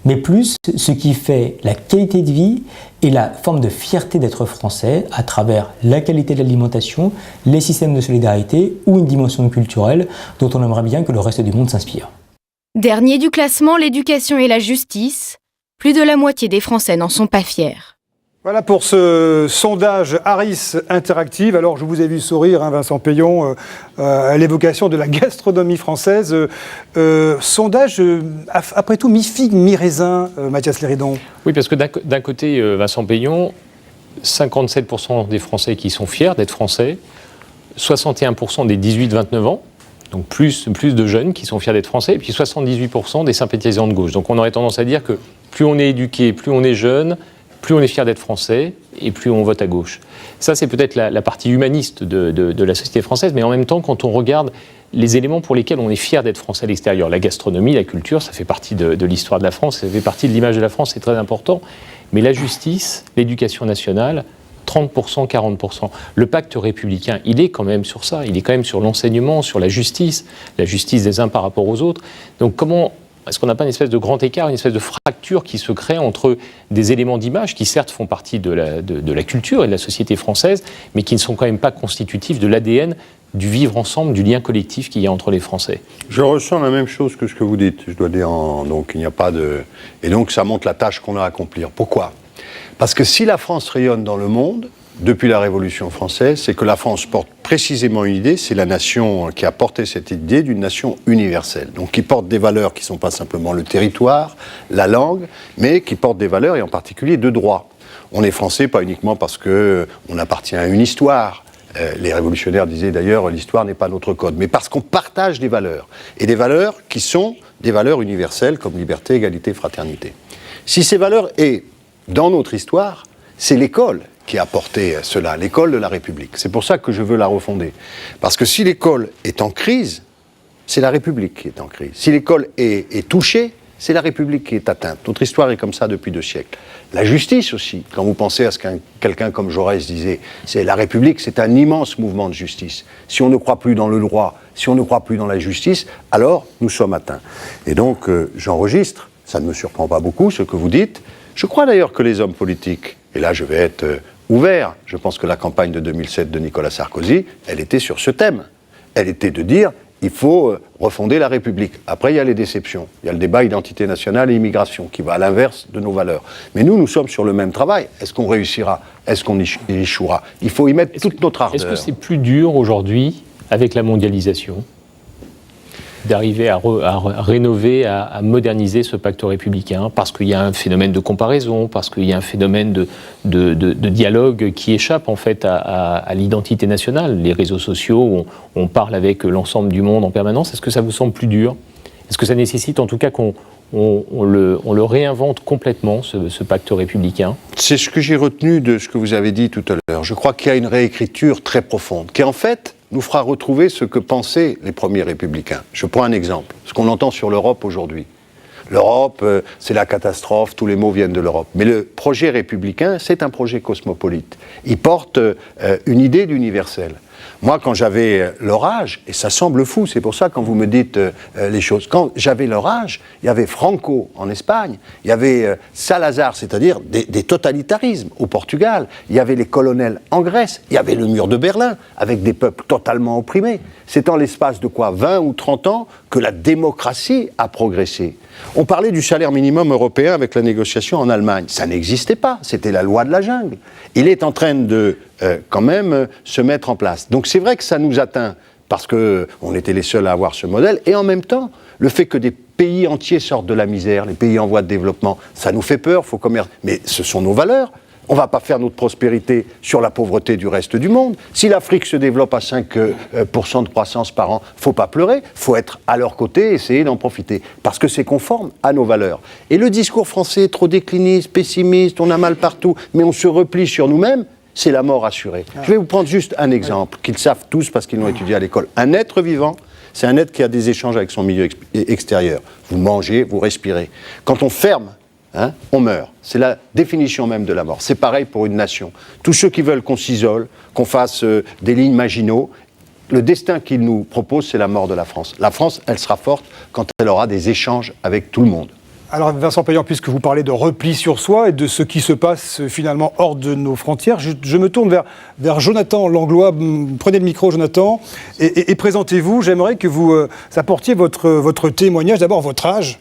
mais plus ce qui fait la qualité de vie et la forme de fierté d'être français à travers la qualité de l'alimentation, les systèmes de solidarité ou une dimension culturelle dont on aimerait bien que le reste du monde s'inspire. Dernier du classement, l'éducation et la justice. Plus de la moitié des Français n'en sont pas fiers. Voilà pour ce sondage Harris Interactive. Alors, je vous ai vu sourire, hein, Vincent Payon, à l'évocation de la gastronomie française. Sondage, après tout, mi-figue, mi-raisin, Mathias Léridon. Oui, parce que d'un côté, Vincent Payon, 57% des Français qui sont fiers d'être Français, 61% des 18-29 ans, donc plus de jeunes qui sont fiers d'être Français, et puis 78% des sympathisants de gauche. Donc on aurait tendance à dire que plus on est éduqué, plus on est jeune, plus on est fier d'être français et plus on vote à gauche. Ça, c'est peut-être la partie humaniste de la société française, mais en même temps, quand on regarde les éléments pour lesquels on est fier d'être français à l'extérieur, la gastronomie, la culture, ça fait partie de l'histoire de la France, ça fait partie de l'image de la France, c'est très important. Mais la justice, l'éducation nationale, 30%, 40%. Le pacte républicain, il est quand même sur ça, il est quand même sur l'enseignement, sur la justice des uns par rapport aux autres. Donc comment est-ce qu'on n'a pas une espèce de grand écart, une espèce de fracture qui se crée entre des éléments d'image qui certes font partie de la culture et de la société française, mais qui ne sont quand même pas constitutifs de l'ADN du vivre ensemble, du lien collectif qu'il y a entre les Français? Je ressens la même chose que ce que vous dites. Je dois dire, donc il n'y a pas de... Et donc ça montre la tâche qu'on a à accomplir. Pourquoi? Parce que si la France rayonne dans le monde, depuis la Révolution française, c'est que la France porte précisément une idée, c'est la nation qui a porté cette idée d'une nation universelle. Donc qui porte des valeurs qui ne sont pas simplement le territoire, la langue, mais qui porte des valeurs et en particulier de droits. On est français pas uniquement parce qu'on appartient à une histoire. Les révolutionnaires disaient d'ailleurs l'histoire n'est pas notre code, mais parce qu'on partage des valeurs. Et des valeurs qui sont des valeurs universelles comme liberté, égalité, fraternité. Si ces valeurs est dans notre histoire, c'est l'école qui a porté cela, l'école de la République. C'est pour ça que je veux la refonder. Parce que si l'école est en crise, c'est la République qui est en crise. Si l'école est touchée, c'est la République qui est atteinte. Notre histoire est comme ça depuis 2 siècles. La justice aussi, quand vous pensez à ce qu'un quelqu'un comme Jaurès disait, c'est la République, c'est un immense mouvement de justice. Si on ne croit plus dans le droit, si on ne croit plus dans la justice, alors nous sommes atteints. Et donc, j'enregistre, ça ne me surprend pas beaucoup ce que vous dites. Je crois d'ailleurs que les hommes politiques, et là je vais être ouvert, je pense que la campagne de 2007 de Nicolas Sarkozy, elle était sur ce thème. Elle était de dire, il faut refonder la République. Après, il y a les déceptions. Il y a le débat identité nationale et immigration qui va à l'inverse de nos valeurs. Mais nous sommes sur le même travail. Est-ce qu'on réussira? Est-ce qu'on échouera? Il faut y mettre toute notre ardeur. Est-ce que c'est plus dur aujourd'hui, avec la mondialisation, d'arriver à rénover, à moderniser ce pacte républicain, parce qu'il y a un phénomène de comparaison, parce qu'il y a un phénomène de dialogue qui échappe en fait à l'identité nationale. Les réseaux sociaux, on parle avec l'ensemble du monde en permanence. Est-ce que ça vous semble plus dur? Est-ce que ça nécessite en tout cas qu'on le réinvente complètement, ce pacte républicain? C'est ce que j'ai retenu de ce que vous avez dit tout à l'heure. Je crois qu'il y a une réécriture très profonde, qui en fait nous fera retrouver ce que pensaient les premiers républicains. Je prends un exemple, ce qu'on entend sur l'Europe aujourd'hui. L'Europe, c'est la catastrophe, tous les maux viennent de l'Europe. Mais le projet républicain, c'est un projet cosmopolite. Il porte une idée d'universel. Moi, quand j'avais leur âge, et ça semble fou, c'est pour ça quand vous me dites les choses, quand j'avais leur âge, il y avait Franco en Espagne, il y avait Salazar, c'est-à-dire des totalitarismes au Portugal, il y avait les colonels en Grèce, il y avait le mur de Berlin, avec des peuples totalement opprimés. C'est en l'espace de quoi, 20 ou 30 ans, que la démocratie a progressé. On parlait du salaire minimum européen avec la négociation en Allemagne. Ça n'existait pas, c'était la loi de la jungle. Il est en train de quand même se mettre en place. Donc c'est vrai que ça nous atteint, parce qu'on était les seuls à avoir ce modèle, et en même temps, le fait que des pays entiers sortent de la misère, les pays en voie de développement, ça nous fait peur, faut commercer. Mais ce sont nos valeurs. On ne va pas faire notre prospérité sur la pauvreté du reste du monde. Si l'Afrique se développe à 5% de croissance par an, il ne faut pas pleurer, il faut être à leur côté et essayer d'en profiter, parce que c'est conforme à nos valeurs. Et le discours français, trop décliniste, pessimiste, on a mal partout, mais on se replie sur nous-mêmes, c'est la mort assurée. Je vais vous prendre juste un exemple, qu'ils savent tous parce qu'ils l'ont étudié à l'école. Un être vivant, c'est un être qui a des échanges avec son milieu extérieur. Vous mangez, vous respirez. Quand on ferme, on meurt. C'est la définition même de la mort. C'est pareil pour une nation. Tous ceux qui veulent qu'on s'isole, qu'on fasse des lignes Maginot, le destin qu'ils nous proposent, c'est la mort de la France. La France, elle sera forte quand elle aura des échanges avec tout le monde. Alors Vincent Payon, puisque vous parlez de repli sur soi et de ce qui se passe finalement hors de nos frontières, je me tourne vers Jonathan Langlois. Prenez le micro, Jonathan, et présentez-vous. J'aimerais que vous apportiez votre témoignage. D'abord, votre âge.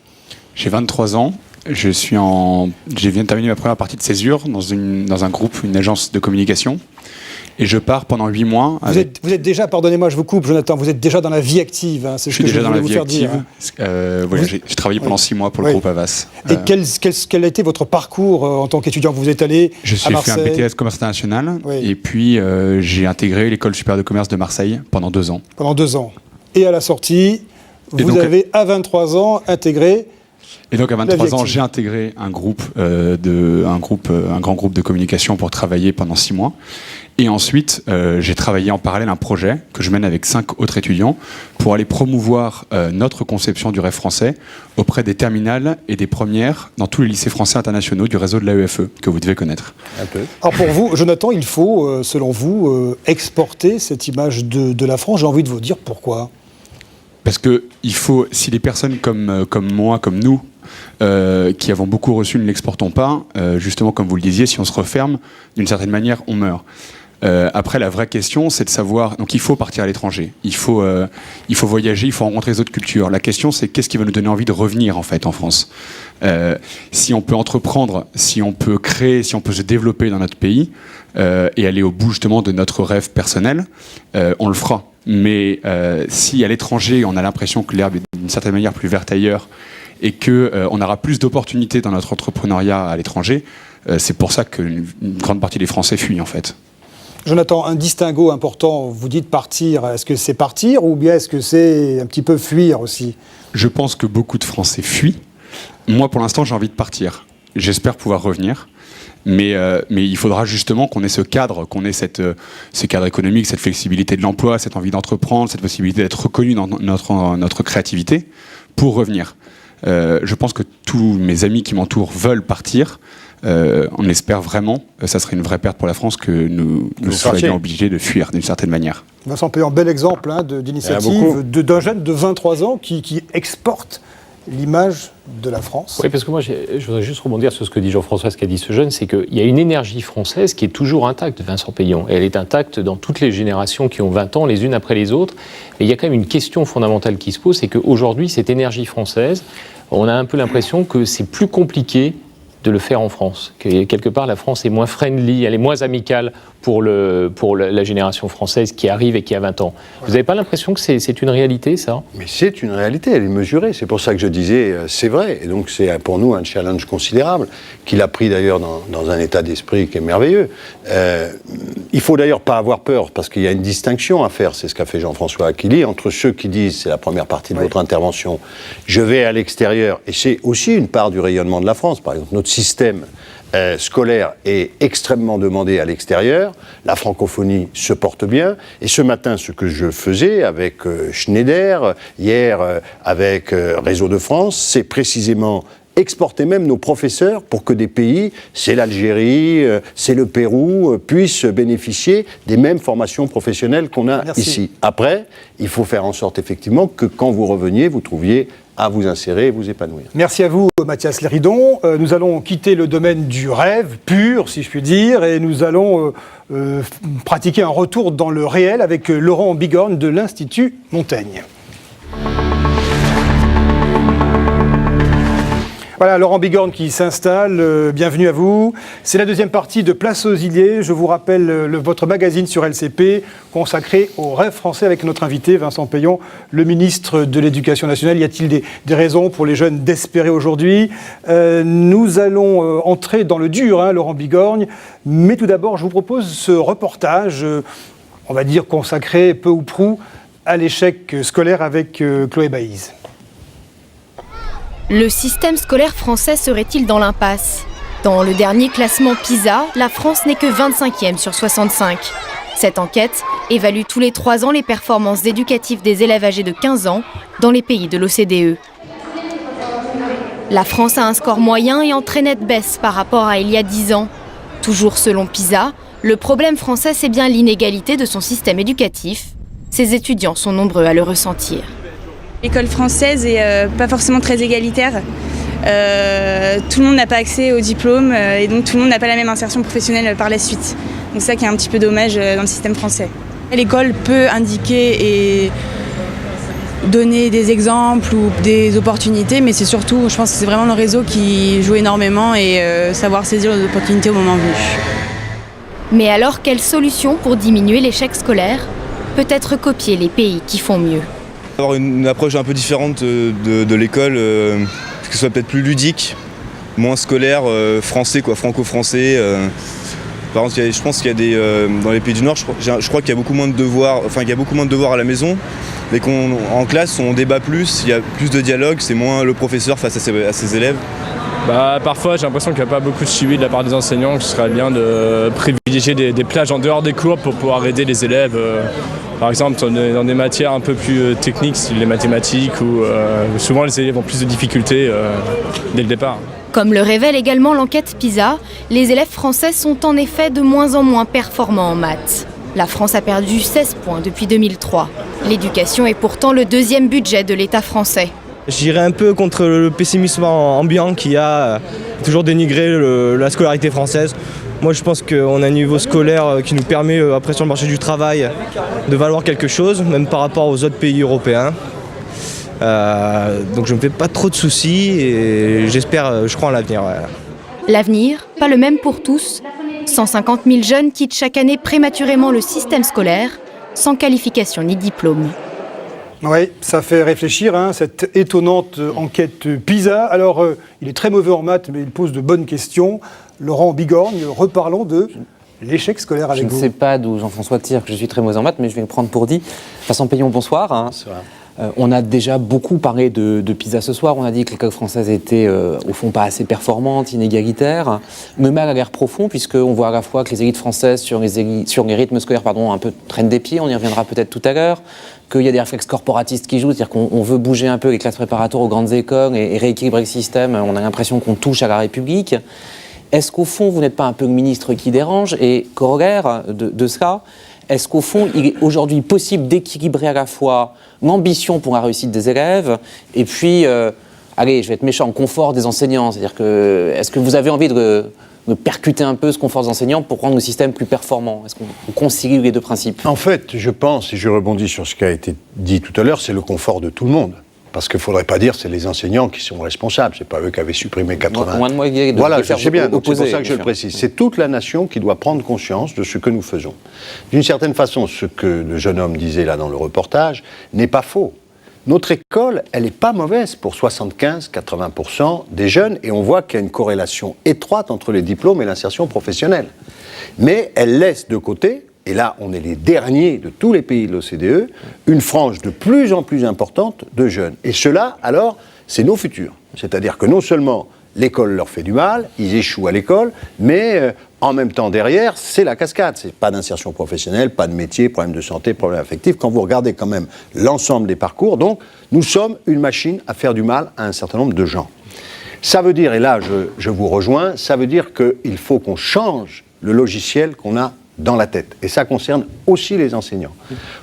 J'ai 23 ans Je viens de terminer ma première partie de césure dans un groupe, une agence de communication. Et je pars pendant 8 mois. Vous êtes déjà, pardonnez-moi, je vous coupe, Jonathan, vous êtes déjà dans la vie active. Hein, c'est ce que je voulais vous faire dire. Voilà, j'ai travaillé pendant 6 mois pour le groupe Havas. Et quel a été votre parcours en tant qu'étudiant? Vous êtes allé à Marseille? J'ai fait un BTS Commerce International. Et puis j'ai intégré l'École supérieure de commerce de Marseille pendant 2 ans. Pendant 2 ans. Et à la sortie, vous avez à 23 ans intégré... Et donc à 23 ans, j'ai intégré un grand groupe de communication pour travailler pendant 6 mois. Et ensuite, j'ai travaillé en parallèle un projet que je mène avec 5 autres étudiants pour aller promouvoir notre conception du rêve français auprès des terminales et des premières dans tous les lycées français internationaux du réseau de l'AEFE, que vous devez connaître. Alors pour vous, Jonathan, il faut, selon vous, exporter cette image de la France. J'ai envie de vous dire pourquoi. Parce que il faut, si les personnes comme moi, comme nous, qui avons beaucoup reçu, ne l'exportons pas, justement comme vous le disiez, si on se referme, d'une certaine manière, on meurt. Après, la vraie question, c'est de savoir... Donc il faut partir à l'étranger, il faut voyager, il faut rencontrer les autres cultures. La question, c'est qu'est-ce qui va nous donner envie de revenir, en fait, en France. Si on peut entreprendre, si on peut créer, si on peut se développer dans notre pays, et aller au bout, justement, de notre rêve personnel, on le fera. Mais si à l'étranger, on a l'impression que l'herbe est d'une certaine manière plus verte ailleurs, et qu'on aura plus d'opportunités dans notre entrepreneuriat à l'étranger, c'est pour ça qu'une grande partie des Français fuient, en fait. Jonathan, un distinguo important, vous dites partir, est-ce que c'est partir ou bien est-ce que c'est un petit peu fuir aussi? Je pense que beaucoup de Français fuient. Moi, pour l'instant, j'ai envie de partir. J'espère pouvoir revenir. Mais il faudra justement qu'on ait ce cadre, qu'on ait ce cadre économique, cette flexibilité de l'emploi, cette envie d'entreprendre, cette possibilité d'être reconnu dans notre créativité pour revenir. Je pense que tous mes amis qui m'entourent veulent partir. On espère vraiment, ça serait une vraie perte pour la France que nous serions obligés de fuir d'une certaine manière. Vincent Payan, bel exemple d'initiative d'un jeune de 23 ans qui exporte l'image de la France. Oui, parce que moi, je voudrais juste rebondir sur ce que dit Jean-François, ce qu'a dit ce jeune, c'est qu'il y a une énergie française qui est toujours intacte, Vincent Payan. Elle est intacte dans toutes les générations qui ont 20 ans, les unes après les autres. Mais il y a quand même une question fondamentale qui se pose, c'est qu'aujourd'hui, cette énergie française, on a un peu l'impression que c'est plus compliqué de le faire en France. Que quelque part, la France est moins friendly, elle est moins amicale pour la génération française qui arrive et qui a 20 ans. Vous n'avez pas l'impression que c'est une réalité, ça? Mais c'est une réalité, elle est mesurée. C'est pour ça que je disais, c'est vrai. Et donc c'est pour nous un challenge considérable, qu'il a pris d'ailleurs dans un état d'esprit qui est merveilleux. Il faut d'ailleurs pas avoir peur, parce qu'il y a une distinction à faire, c'est ce qu'a fait Jean-François Aquili, entre ceux qui disent, c'est la première partie de votre intervention, je vais à l'extérieur, et c'est aussi une part du rayonnement de la France. Par exemple, notre système scolaire est extrêmement demandé à l'extérieur, la francophonie se porte bien, et ce matin, ce que je faisais avec Schneider, hier avec Réseau de France, c'est précisément exporter même nos professeurs pour que des pays, c'est l'Algérie, c'est le Pérou, puissent bénéficier des mêmes formations professionnelles qu'on a ici. Après, il faut faire en sorte effectivement que quand vous reveniez, vous trouviez à vous insérer et vous épanouir. Merci à vous, Mathias Léridon. Nous allons quitter le domaine du rêve pur, si je puis dire, et nous allons pratiquer un retour dans le réel avec Laurent Bigorne de l'Institut Montaigne. Voilà, Laurent Bigorne qui s'installe, bienvenue à vous. C'est la deuxième partie de Place aux Idées. Je vous rappelle votre magazine sur LCP consacré au rêve français avec notre invité Vincent Payan, le ministre de l'Éducation nationale. Y a-t-il des raisons pour les jeunes d'espérer aujourd'hui? Nous allons entrer dans le dur, Laurent Bigorne, mais tout d'abord je vous propose ce reportage, on va dire consacré peu ou prou à l'échec scolaire avec Chloé Baïse. Le système scolaire français serait-il dans l'impasse? Dans le dernier classement PISA, la France n'est que 25e sur 65. Cette enquête évalue tous les 3 ans les performances éducatives des élèves âgés de 15 ans dans les pays de l'OCDE. La France a un score moyen et en très nette baisse par rapport à il y a 10 ans. Toujours selon PISA, le problème français, c'est bien l'inégalité de son système éducatif. Ses étudiants sont nombreux à le ressentir. L'école française est pas forcément très égalitaire. Tout le monde n'a pas accès au diplôme et donc tout le monde n'a pas la même insertion professionnelle par la suite. Donc ça qui est un petit peu dommage dans le système français. L'école peut indiquer et donner des exemples ou des opportunités, mais c'est surtout, je pense que c'est vraiment le réseau qui joue énormément et savoir saisir les opportunités au moment venu. Mais alors, quelle solution pour diminuer l'échec scolaire? Peut-être copier les pays qui font mieux. Avoir une approche un peu différente de l'école, que ce soit peut-être plus ludique, moins scolaire, français, quoi, franco-français. Par exemple, je pense qu'il y a dans les pays du Nord, je crois qu'il y a beaucoup moins de devoirs, à la maison, mais qu'en classe on débat plus, il y a plus de dialogue, c'est moins le professeur face à ses élèves. Parfois j'ai l'impression qu'il n'y a pas beaucoup de suivi de la part des enseignants, que ce serait bien de privilégier des plages en dehors des cours pour pouvoir aider les élèves. Par exemple dans des matières un peu plus techniques, style les mathématiques, où souvent les élèves ont plus de difficultés dès le départ. Comme le révèle également l'enquête PISA, les élèves français sont en effet de moins en moins performants en maths. La France a perdu 16 points depuis 2003. L'éducation est pourtant le deuxième budget de l'État français. J'irais un peu contre le pessimisme ambiant qui a toujours dénigré la scolarité française. Moi je pense qu'on a un niveau scolaire qui nous permet après sur le marché du travail de valoir quelque chose, même par rapport aux autres pays européens. Donc je ne me fais pas trop de soucis et je crois en l'avenir. Ouais. L'avenir, pas le même pour tous. 150 000 jeunes quittent chaque année prématurément le système scolaire, sans qualification ni diplôme. Oui, ça fait réfléchir, cette étonnante enquête PISA. Alors, il est très mauvais en maths, mais il pose de bonnes questions. Laurent Bigorgne, reparlons de l'échec scolaire avec vous. Je ne sais pas d'où Jean-François tire que je suis très mauvais en maths, mais je vais le prendre pour dit. Vincent Payon, bonsoir. On a déjà beaucoup parlé de PISA ce soir. On a dit que l'école française était, au fond, pas assez performante, inégalitaire. Le mal a l'air profond, puisqu'on voit à la fois que les élites françaises, sur les rythmes scolaires, un peu traînent des pieds. On y reviendra peut-être tout à l'heure. Qu'il y a des réflexes corporatistes qui jouent, c'est-à-dire qu'on veut bouger un peu les classes préparatoires aux grandes écoles et rééquilibrer le système. On a l'impression qu'on touche à la République. Est-ce qu'au fond, vous n'êtes pas un peu le ministre qui dérange? Et corollaire de cela, est-ce qu'au fond, il est aujourd'hui possible d'équilibrer à la fois l'ambition pour la réussite des élèves et puis, allez, je vais être méchant, le confort des enseignants? C'est-à-dire que, est-ce que vous avez envie de percuter un peu ce confort des enseignants pour rendre le système plus performant? Est-ce qu'on concilie les deux principes? En fait, je pense, et je rebondis sur ce qui a été dit tout à l'heure, c'est le confort de tout le monde. Parce qu'il ne faudrait pas dire que c'est les enseignants qui sont responsables, c'est pas eux qui avaient supprimé 80. Voilà, je sais bien, donc c'est pour ça que je le précise. C'est toute la nation qui doit prendre conscience de ce que nous faisons. D'une certaine façon, ce que le jeune homme disait là dans le reportage n'est pas faux. Notre école, elle n'est pas mauvaise pour 75-80% des jeunes, et on voit qu'il y a une corrélation étroite entre les diplômes et l'insertion professionnelle. Mais elle laisse de côté, et là on est les derniers de tous les pays de l'OCDE, une frange de plus en plus importante de jeunes. Et cela, alors, c'est nos futurs. C'est-à-dire que non seulement l'école leur fait du mal, ils échouent à l'école, mais en même temps derrière, c'est la cascade. C'est pas d'insertion professionnelle, pas de métier, problème de santé, problème affectif. Quand vous regardez quand même l'ensemble des parcours, donc nous sommes une machine à faire du mal à un certain nombre de gens. Ça veut dire, et là je vous rejoins, ça veut dire qu'il faut qu'on change le logiciel qu'on a dans la tête. Et ça concerne aussi les enseignants.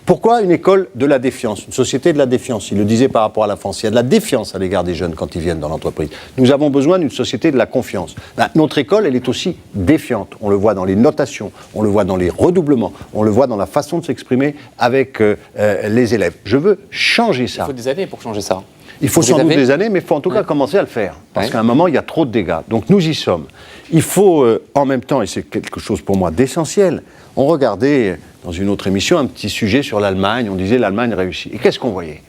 Pourquoi une école de la défiance, une société de la défiance? Il le disait par rapport à la France, il y a de la défiance à l'égard des jeunes quand ils viennent dans l'entreprise. Nous avons besoin d'une société de la confiance. Notre école, elle est aussi défiante. On le voit dans les notations, on le voit dans les redoublements, on le voit dans la façon de s'exprimer avec les élèves. Je veux changer ça. Il faut des années pour changer ça. Il faut sans doute des années, mais il faut en tout cas commencer à le faire. Parce qu'à un moment, il y a trop de dégâts. Donc nous y sommes. Il faut, en même temps, et c'est quelque chose pour moi d'essentiel, on regardait dans une autre émission un petit sujet sur l'Allemagne, on disait l'Allemagne réussit. Et qu'est-ce qu'on voyait?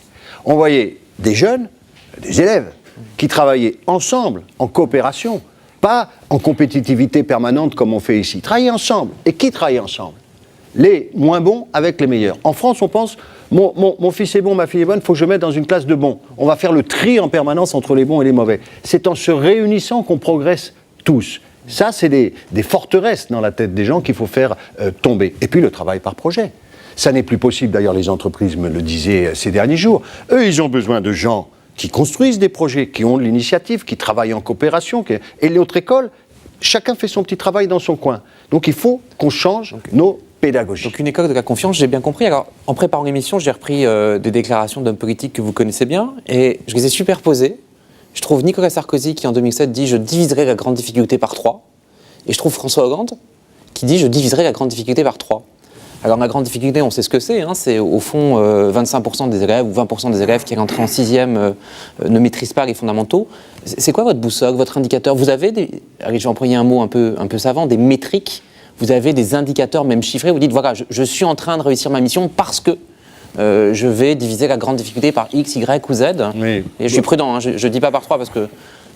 On voyait des jeunes, des élèves, qui travaillaient ensemble, en coopération, pas en compétitivité permanente comme on fait ici. Travailler ensemble. Et qui travaille ensemble? Les moins bons avec les meilleurs. En France, on pense, mon fils est bon, ma fille est bonne, il faut que je mette dans une classe de bons. On va faire le tri en permanence entre les bons et les mauvais. C'est en se réunissant qu'on progresse tous. Ça, c'est des forteresses dans la tête des gens qu'il faut faire tomber. Et puis le travail par projet. Ça n'est plus possible, d'ailleurs les entreprises me le disaient ces derniers jours. Eux, ils ont besoin de gens qui construisent des projets, qui ont de l'initiative, qui travaillent en coopération. Et l'autre école, chacun fait son petit travail dans son coin. Donc il faut qu'on change nos pédagogies. Donc une école de la confiance, j'ai bien compris. Alors en préparant l'émission, j'ai repris des déclarations d'hommes politiques que vous connaissez bien et je les ai superposées. Je trouve Nicolas Sarkozy qui en 2007 dit « je diviserai la grande difficulté par 3 ». Et je trouve François Hollande qui dit « je diviserai la grande difficulté par 3 ». Alors la grande difficulté, on sait ce que c'est. C'est au fond 25% des élèves ou 20% des élèves qui rentrent en 6e ne maîtrisent pas les fondamentaux. C'est quoi votre boussole, votre indicateur? Vous avez allez, je vais employer un mot un peu savant, des métriques. Vous avez des indicateurs même chiffrés. Vous dites voilà, je suis en train de réussir ma mission parce que je vais diviser la grande difficulté par X, Y ou Z. Oui. Et je suis prudent. Je ne dis pas par 3 parce que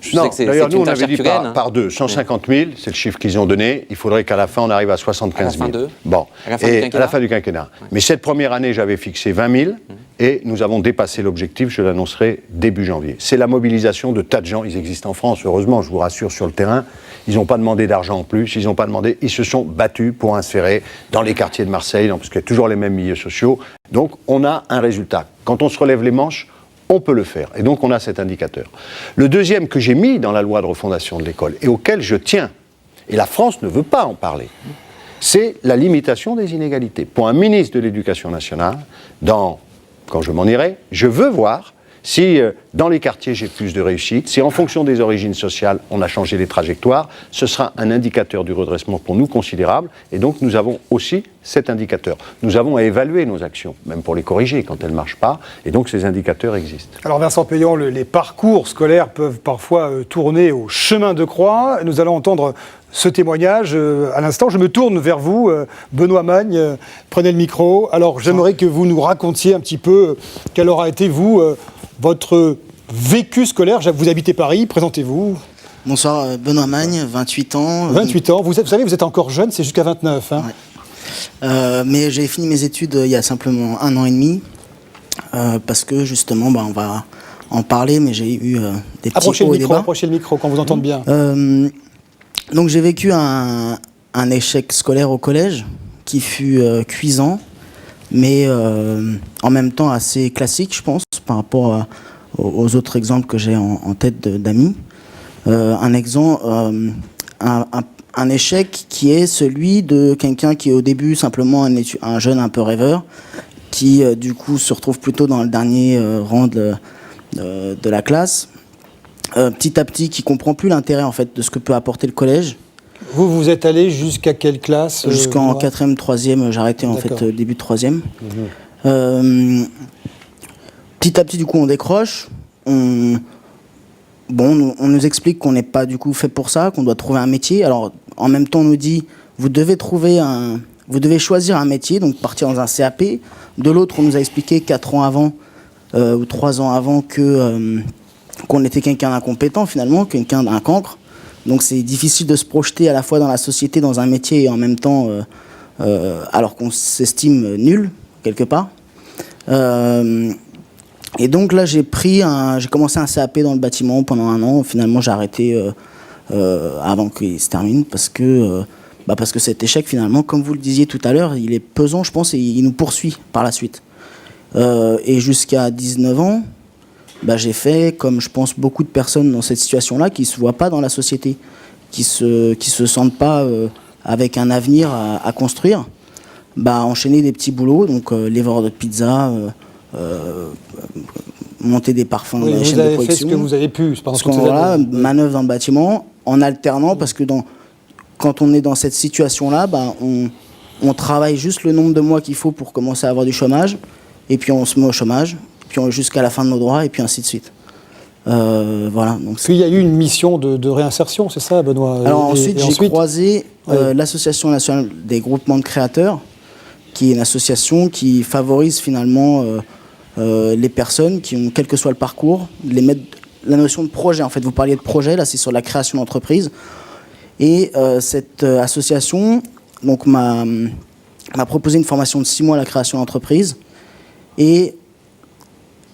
je sais que c'est d'ailleurs, nous, une on tâche avait dit herculéenne. par 2, 150 000, c'est le chiffre qu'ils ont donné. Il faudrait qu'à la fin, on arrive à 75 000. À la fin de Bon, à la fin du quinquennat. à la fin du quinquennat. Ouais. Mais cette première année, j'avais fixé 20 000 et nous avons dépassé l'objectif, je l'annoncerai début janvier. C'est la mobilisation de tas de gens. Ils existent en France, heureusement, je vous rassure, sur le terrain. Ils n'ont pas demandé d'argent en plus, ils n'ont pas demandé, ils se sont battus pour insérer dans les quartiers de Marseille, parce qu'il y a toujours les mêmes milieux sociaux. Donc, on a un résultat. Quand on se relève les manches, on peut le faire. Et donc, on a cet indicateur. Le deuxième que j'ai mis dans la loi de refondation de l'école et auquel je tiens, et la France ne veut pas en parler, c'est la limitation des inégalités. Pour un ministre de l'Éducation nationale, quand je m'en irai, je veux voir si dans les quartiers j'ai plus de réussite, si en fonction des origines sociales on a changé les trajectoires, ce sera un indicateur du redressement pour nous considérable. Et donc nous avons aussi cet indicateur. Nous avons à évaluer nos actions, même pour les corriger quand elles ne marchent pas. Et donc ces indicateurs existent. Alors Vincent Payon, les parcours scolaires peuvent parfois tourner au chemin de croix. Nous allons entendre ce témoignage à l'instant. Je me tourne vers vous, Benoît Magne, prenez le micro. Alors j'aimerais que vous nous racontiez un petit peu quel aura été votre vécu scolaire. Vous habitez Paris, présentez-vous. Bonsoir, Benoît Magne, 28 ans. 28 ans, vous savez, vous êtes encore jeune, c'est jusqu'à 29. Hein. Ouais. Mais j'ai fini mes études il y a simplement 1 an et demi, parce que justement, on va en parler, mais j'ai eu des petits hauts et des bas. Approchez le micro, qu'on vous entende bien. Donc j'ai vécu un échec scolaire au collège, qui fut cuisant, mais en même temps assez classique, je pense, par rapport aux autres exemples que j'ai en tête d'amis. Un échec qui est celui de quelqu'un qui est au début simplement un jeune un peu rêveur, qui du coup se retrouve plutôt dans le dernier rang de la classe, petit à petit qui comprend plus l'intérêt en fait de ce que peut apporter le collège. Vous êtes allé jusqu'à quelle classe Jusqu'en 4e, 3e, j'ai arrêté en fait début de 3e. Petit à petit, du coup, on décroche. On nous explique qu'on n'est pas du coup fait pour ça, qu'on doit trouver un métier. Alors, en même temps, on nous dit, vous devez choisir un métier, donc partir dans un CAP. De l'autre, on nous a expliqué 4 ans avant ou 3 ans avant qu'on était quelqu'un d'incompétent finalement, quelqu'un d'un cancre. Donc c'est difficile de se projeter à la fois dans la société, dans un métier et en même temps, alors qu'on s'estime nul quelque part. Et donc là j'ai commencé un CAP dans le bâtiment pendant 1 an. Finalement j'ai arrêté avant qu'il se termine parce que cet échec finalement, comme vous le disiez tout à l'heure, il est pesant je pense et il nous poursuit par la suite. Et jusqu'à 19 ans, j'ai fait, comme je pense beaucoup de personnes dans cette situation-là, qui ne se voient pas dans la société, qui se sentent pas avec un avenir à construire, enchaîner des petits boulots, donc livreur de pizza, monter des parfums dans la chaîne de production. Vous avez fait ce que vous avez pu pendant toutes ces années. Manœuvre dans le bâtiment, en alternant, parce que quand on est dans cette situation-là, on travaille juste le nombre de mois qu'il faut pour commencer à avoir du chômage, et puis on se met au chômage, puis jusqu'à la fin de nos droits, et puis ainsi de suite. Voilà. Donc puis il y a eu une mission de réinsertion, c'est ça, Benoît? Alors ensuite, j'ai croisé l'Association nationale des groupements de créateurs, qui est une association qui favorise finalement les personnes qui ont, quel que soit le parcours, la notion de projet. En fait, vous parliez de projet, là c'est sur la création d'entreprise. Et cette association donc, m'a proposé une formation de 6 mois à la création d'entreprise. Et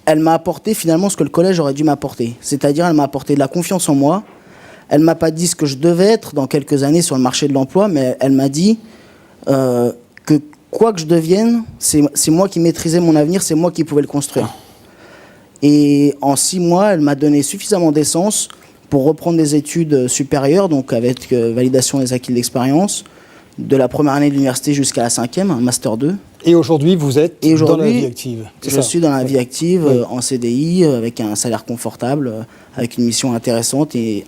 elle m'a apporté finalement ce que le collège aurait dû m'apporter. C'est-à-dire, elle m'a apporté de la confiance en moi. Elle ne m'a pas dit ce que je devais être dans quelques années sur le marché de l'emploi, mais elle m'a dit que quoi que je devienne, c'est moi qui maîtrisais mon avenir, c'est moi qui pouvais le construire. Et en 6 mois, elle m'a donné suffisamment d'essence pour reprendre des études supérieures, donc avec validation des acquis de l'expérience, de la première année de l'université jusqu'à la 5e, un Master 2. Et aujourd'hui, vous êtes dans la vie active. Je suis dans la vie active, en CDI, avec un salaire confortable, avec une mission intéressante et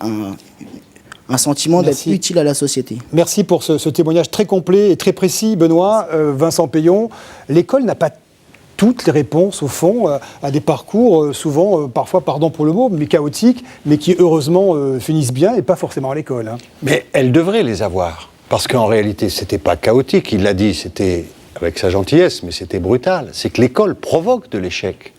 un sentiment d'être utile à la société. Merci pour ce témoignage très complet et très précis, Benoît. Vincent Payon, l'école n'a pas toutes les réponses, au fond, à des parcours souvent, parfois, pardon pour le mot, mais chaotiques, mais qui, heureusement, finissent bien et pas forcément à l'école. Hein. Mais elle devrait les avoir. Parce qu'en réalité, c'était pas chaotique. Il l'a dit, c'était avec sa gentillesse, mais c'était brutal. C'est que l'école provoque de l'échec.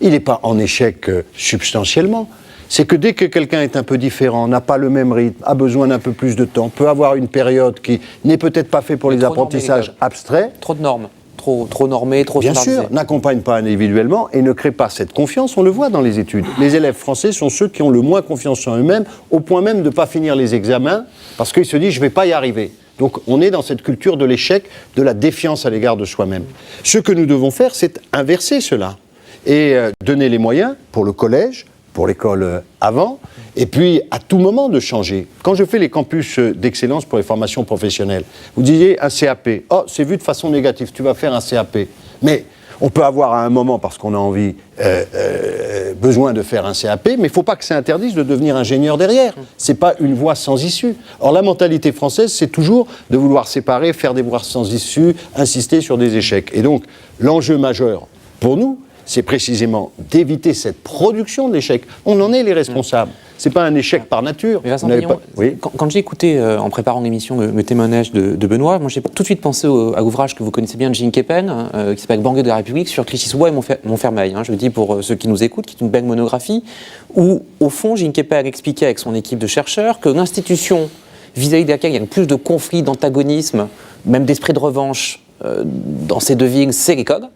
Il n'est pas en échec substantiellement. C'est que dès que quelqu'un est un peu différent, n'a pas le même rythme, a besoin d'un peu plus de temps, peut avoir une période qui n'est peut-être pas faite pour les apprentissages abstraits. Trop de normes. Trop normé, trop standardisé. Bien sûr, n'accompagne pas individuellement et ne crée pas cette confiance, on le voit dans les études. Les élèves français sont ceux qui ont le moins confiance en eux-mêmes, au point même de ne pas finir les examens, parce qu'ils se disent « je ne vais pas y arriver ». Donc on est dans cette culture de l'échec, de la défiance à l'égard de soi-même. Ce que nous devons faire, c'est inverser cela et donner les moyens pour le collège, pour l'école avant, et puis à tout moment de changer. Quand je fais les campus d'excellence pour les formations professionnelles, vous disiez un CAP, oh c'est vu de façon négative, tu vas faire un CAP. Mais on peut avoir à un moment, parce qu'on a envie, besoin de faire un CAP, mais il ne faut pas que ça interdise de devenir ingénieur derrière. Ce n'est pas une voie sans issue. Or la mentalité française, c'est toujours de vouloir séparer, faire des voies sans issue, insister sur des échecs. Et donc l'enjeu majeur pour nous, c'est précisément d'éviter cette production de l'échec. On en est les responsables. Ce n'est pas un échec par nature. Mais Vincent Payon, oui. Quand j'ai écouté, en préparant l'émission, le témoignage de Benoît, moi j'ai tout de suite pensé à l'ouvrage que vous connaissez bien de Jean Keppen, qui s'appelle Banlieue de la République, sur Clichy-sous-Bois et Montfermeil. Je le dis pour ceux qui nous écoutent, qui est une belle monographie, où, au fond, Jean Keppen expliquait avec son équipe de chercheurs que l'institution vis-à-vis de laquelle il y a le plus de conflits, d'antagonisme, même d'esprit de revanche dans ces deux villes, c'est l'école.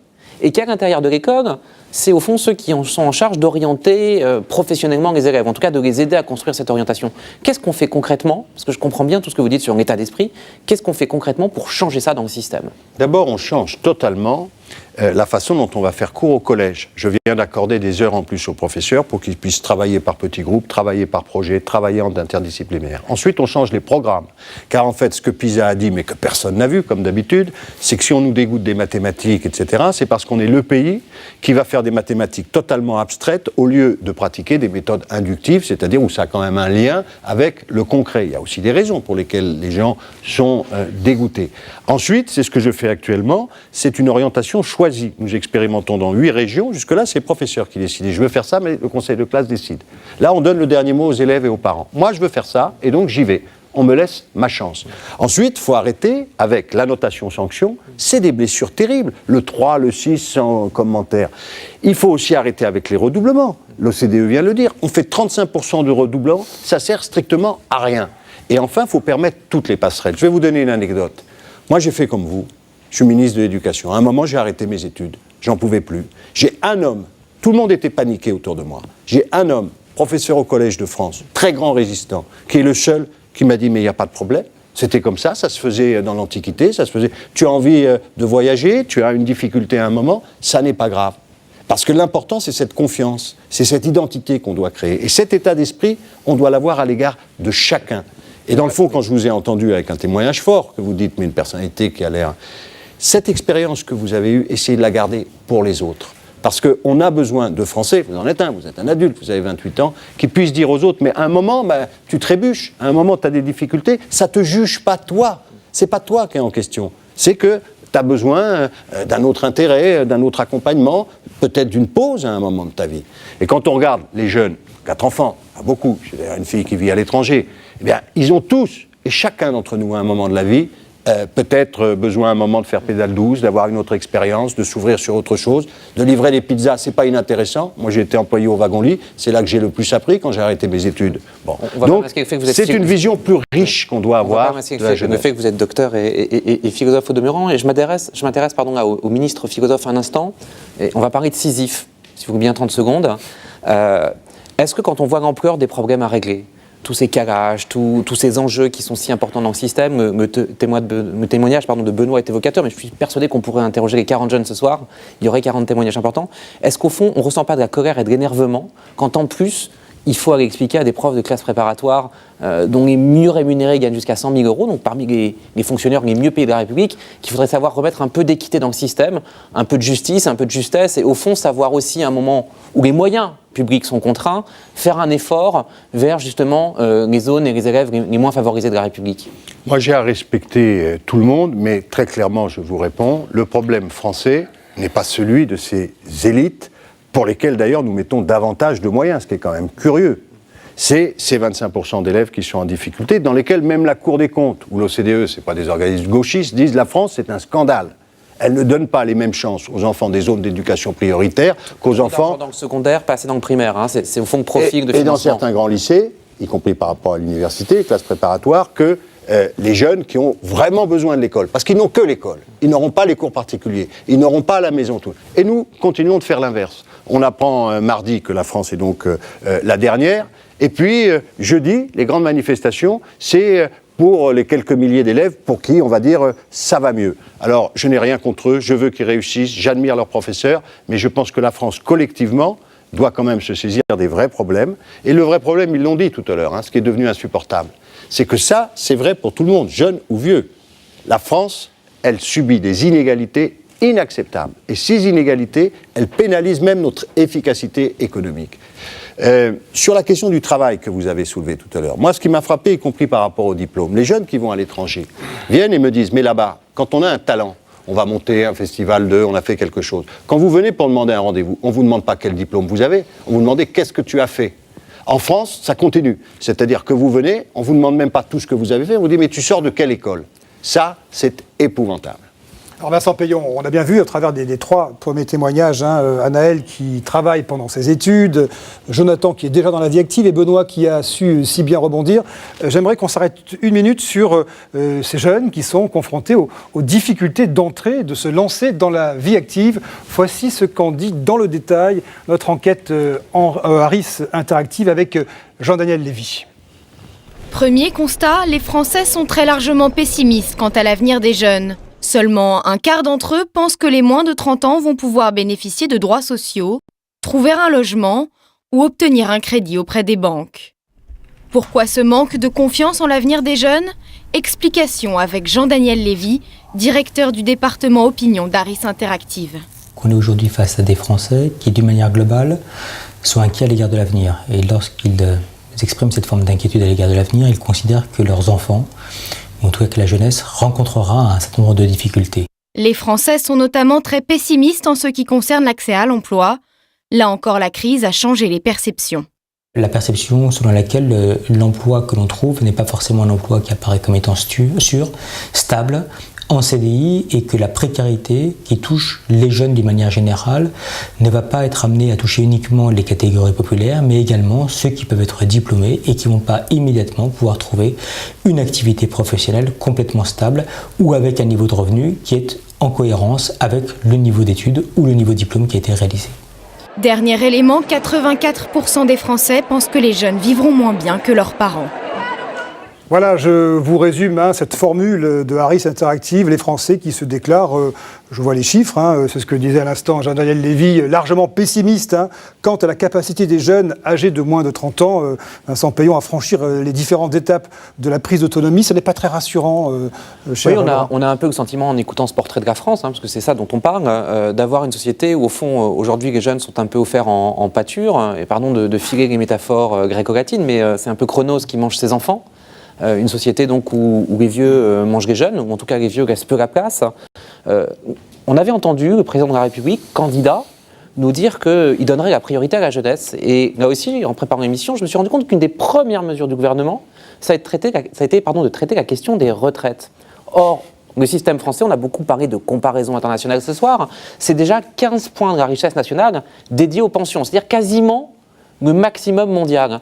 Et qu'à l'intérieur de l'école, c'est au fond ceux qui sont en charge d'orienter professionnellement les élèves, en tout cas de les aider à construire cette orientation. Qu'est-ce qu'on fait concrètement? Parce que je comprends bien tout ce que vous dites sur l'état d'esprit. Qu'est-ce qu'on fait concrètement pour changer ça dans le système? D'abord, on change totalement la façon dont on va faire cours au collège. Je viens d'accorder des heures en plus aux professeurs pour qu'ils puissent travailler par petits groupes, travailler par projet, travailler en interdisciplinaire. Ensuite, on change les programmes. Car en fait, ce que PISA a dit, mais que personne n'a vu, comme d'habitude, c'est que si on nous dégoûte des mathématiques, etc., c'est parce qu'on est le pays qui va faire des mathématiques totalement abstraites au lieu de pratiquer des méthodes inductives, c'est-à-dire où ça a quand même un lien avec le concret. Il y a aussi des raisons pour lesquelles les gens sont dégoûtés. Ensuite, c'est ce que je fais actuellement, c'est une orientation choisie. Nous expérimentons dans 8 régions. Jusque-là, c'est les professeurs qui décident. Je veux faire ça, mais le conseil de classe décide. Là, on donne le dernier mot aux élèves et aux parents. Moi, je veux faire ça, et donc j'y vais. On me laisse ma chance. Ensuite, il faut arrêter avec la notation sanction. C'est des blessures terribles. Le 3, le 6, sans commentaire. Il faut aussi arrêter avec les redoublements. L'OCDE vient le dire. On fait 35% de redoublements. Ça sert strictement à rien. Et enfin, il faut permettre toutes les passerelles. Je vais vous donner une anecdote. Moi, j'ai fait comme vous. Je suis ministre de l'Éducation. À un moment, j'ai arrêté mes études. J'en pouvais plus. J'ai un homme. Tout le monde était paniqué autour de moi. J'ai un homme, professeur au Collège de France, très grand résistant, qui est le seul qui m'a dit « mais il n'y a pas de problème ». C'était comme ça se faisait dans l'Antiquité, ça se faisait. Tu as envie de voyager, tu as une difficulté à un moment, ça n'est pas grave. Parce que l'important, c'est cette confiance, c'est cette identité qu'on doit créer. Et cet état d'esprit, on doit l'avoir à l'égard de chacun. Et dans le fond, quand je vous ai entendu avec un témoignage fort, que vous dites, mais une personnalité qui a l'air... Cette expérience que vous avez eue, essayez de la garder pour les autres. Parce qu'on a besoin de Français, vous en êtes un, vous êtes un adulte, vous avez 28 ans, qui puissent dire aux autres, mais à un moment, tu trébuches, à un moment, tu as des difficultés, ça ne te juge pas toi. C'est pas toi qui est en question. C'est que tu as besoin d'un autre intérêt, d'un autre accompagnement, peut-être d'une pause à un moment de ta vie. Et quand on regarde les jeunes, 4 enfants, pas beaucoup, j'ai d'ailleurs une fille qui vit à l'étranger, eh bien, ils ont tous, et chacun d'entre nous à un moment de la vie, peut-être besoin à un moment de faire pédale douce, d'avoir une autre expérience, de s'ouvrir sur autre chose, de livrer des pizzas, c'est pas inintéressant. Moi, j'ai été employé au wagon-lit, c'est là que j'ai le plus appris quand j'ai arrêté mes études. Bon. Donc, c'est une vision plus riche qu'on doit avoir. Le fait que vous êtes docteur et philosophe au demeurant, et je m'intéresse au ministre philosophe un instant, et on va parler de Sisyphe, si vous voulez bien 30 secondes. Est-ce que quand on voit l'ampleur des problèmes à régler, tous ces calages, tous ces enjeux qui sont si importants dans le système, le témoignage de Benoît est évocateur, mais je suis persuadé qu'on pourrait interroger les 40 jeunes ce soir, il y aurait 40 témoignages importants. Est-ce qu'au fond, on ne ressent pas de la colère et de l'énervement quand en plus, il faut aller expliquer à des profs de classe préparatoire dont les mieux rémunérés gagnent jusqu'à 100 000 euros, donc parmi les fonctionnaires les mieux payés de la République, qu'il faudrait savoir remettre un peu d'équité dans le système, un peu de justice, un peu de justesse, et au fond savoir aussi à un moment où les moyens publics sont contraints, faire un effort vers justement les zones et les élèves les moins favorisés de la République. Moi j'ai à respecter tout le monde, mais très clairement je vous réponds, le problème français n'est pas celui de ces élites, pour lesquelles d'ailleurs nous mettons davantage de moyens, ce qui est quand même curieux. C'est ces 25% d'élèves qui sont en difficulté, dans lesquels même la Cour des comptes, ou l'OCDE, ce n'est pas des organismes gauchistes, disent la France c'est un scandale. Elle ne donne pas les mêmes chances aux enfants des zones d'éducation prioritaire qu'aux enfants... Dans le secondaire, pas assez dans le primaire, hein. C'est au fond de profil de financement. Et dans certains grands lycées, y compris par rapport à l'université, les classes préparatoires, que les jeunes qui ont vraiment besoin de l'école. Parce qu'ils n'ont que l'école. Ils n'auront pas les cours particuliers. Ils n'auront pas à la maison tout. Et nous continuons de faire l'inverse. On apprend mardi que la France est donc la dernière. Et puis, jeudi, les grandes manifestations, c'est pour les quelques milliers d'élèves pour qui, on va dire, ça va mieux. Alors, je n'ai rien contre eux, je veux qu'ils réussissent, j'admire leurs professeurs, mais je pense que la France, collectivement, doit quand même se saisir des vrais problèmes. Et le vrai problème, ils l'ont dit tout à l'heure, hein, ce qui est devenu insupportable, c'est que ça, c'est vrai pour tout le monde, jeune ou vieux. La France, elle subit des inégalités inacceptables. Et ces inégalités, elles pénalisent même notre efficacité économique. Sur la question du travail que vous avez soulevée tout à l'heure, moi ce qui m'a frappé, y compris par rapport au diplôme, les jeunes qui vont à l'étranger viennent et me disent, mais là-bas, quand on a un talent, on va monter un festival on a fait quelque chose. Quand vous venez pour demander un rendez-vous, on ne vous demande pas quel diplôme vous avez, on vous demande qu'est-ce que tu as fait. En France, ça continue. C'est-à-dire que vous venez, on ne vous demande même pas tout ce que vous avez fait, on vous dit, mais tu sors de quelle école? Ça, c'est épouvantable. Alors Vincent Payon, on a bien vu à travers des trois premiers témoignages, Anaël qui travaille pendant ses études, Jonathan qui est déjà dans la vie active et Benoît qui a su si bien rebondir. J'aimerais qu'on s'arrête une minute sur ces jeunes qui sont confrontés aux difficultés d'entrer, de se lancer dans la vie active. Voici ce qu'en dit dans le détail notre enquête Harris Interactive avec Jean-Daniel Lévy. Premier constat, les Français sont très largement pessimistes quant à l'avenir des jeunes. Seulement un quart d'entre eux pensent que les moins de 30 ans vont pouvoir bénéficier de droits sociaux, trouver un logement ou obtenir un crédit auprès des banques. Pourquoi ce manque de confiance en l'avenir des jeunes? Explication avec Jean-Daniel Lévy, directeur du département opinion d'Harris Interactive. On est aujourd'hui face à des Français qui, d'une manière globale, sont inquiets à l'égard de l'avenir. Et lorsqu'ils expriment cette forme d'inquiétude à l'égard de l'avenir, ils considèrent que leurs enfants, ou en tout cas que la jeunesse, rencontrera un certain nombre de difficultés. Les Français sont notamment très pessimistes en ce qui concerne l'accès à l'emploi. Là encore, la crise a changé les perceptions. La perception selon laquelle l'emploi que l'on trouve n'est pas forcément un emploi qui apparaît comme étant sûr, stable, en CDI, et que la précarité qui touche les jeunes d'une manière générale ne va pas être amenée à toucher uniquement les catégories populaires, mais également ceux qui peuvent être diplômés et qui ne vont pas immédiatement pouvoir trouver une activité professionnelle complètement stable ou avec un niveau de revenu qui est en cohérence avec le niveau d'études ou le niveau de diplôme qui a été réalisé. Dernier élément, 84% des Français pensent que les jeunes vivront moins bien que leurs parents. Voilà, je vous résume cette formule de Harris Interactive, les Français qui se déclarent, je vois les chiffres, c'est ce que disait à l'instant Jean-Daniel Lévy, largement pessimistes quant à la capacité des jeunes âgés de moins de 30 ans, Vincent Payon, à franchir les différentes étapes de la prise d'autonomie. Ce n'est pas très rassurant, cher. Oui, on a un peu le sentiment en écoutant ce portrait de la France, parce que c'est ça dont on parle, d'avoir une société où au fond, aujourd'hui, les jeunes sont un peu offerts en pâture, et pardon de filer les métaphores gréco-latines, mais c'est un peu Chronos qui mange ses enfants. Une société donc où les vieux mangent les jeunes, ou en tout cas les vieux laissent peu la place. On avait entendu le président de la République, candidat, nous dire qu'il donnerait la priorité à la jeunesse. Et là aussi, en préparant l'émission, je me suis rendu compte qu'une des premières mesures du gouvernement, ça a été de traiter la question des retraites. Or, le système français, on a beaucoup parlé de comparaison internationale ce soir, c'est déjà 15 points de la richesse nationale dédiés aux pensions, c'est-à-dire quasiment le maximum mondial.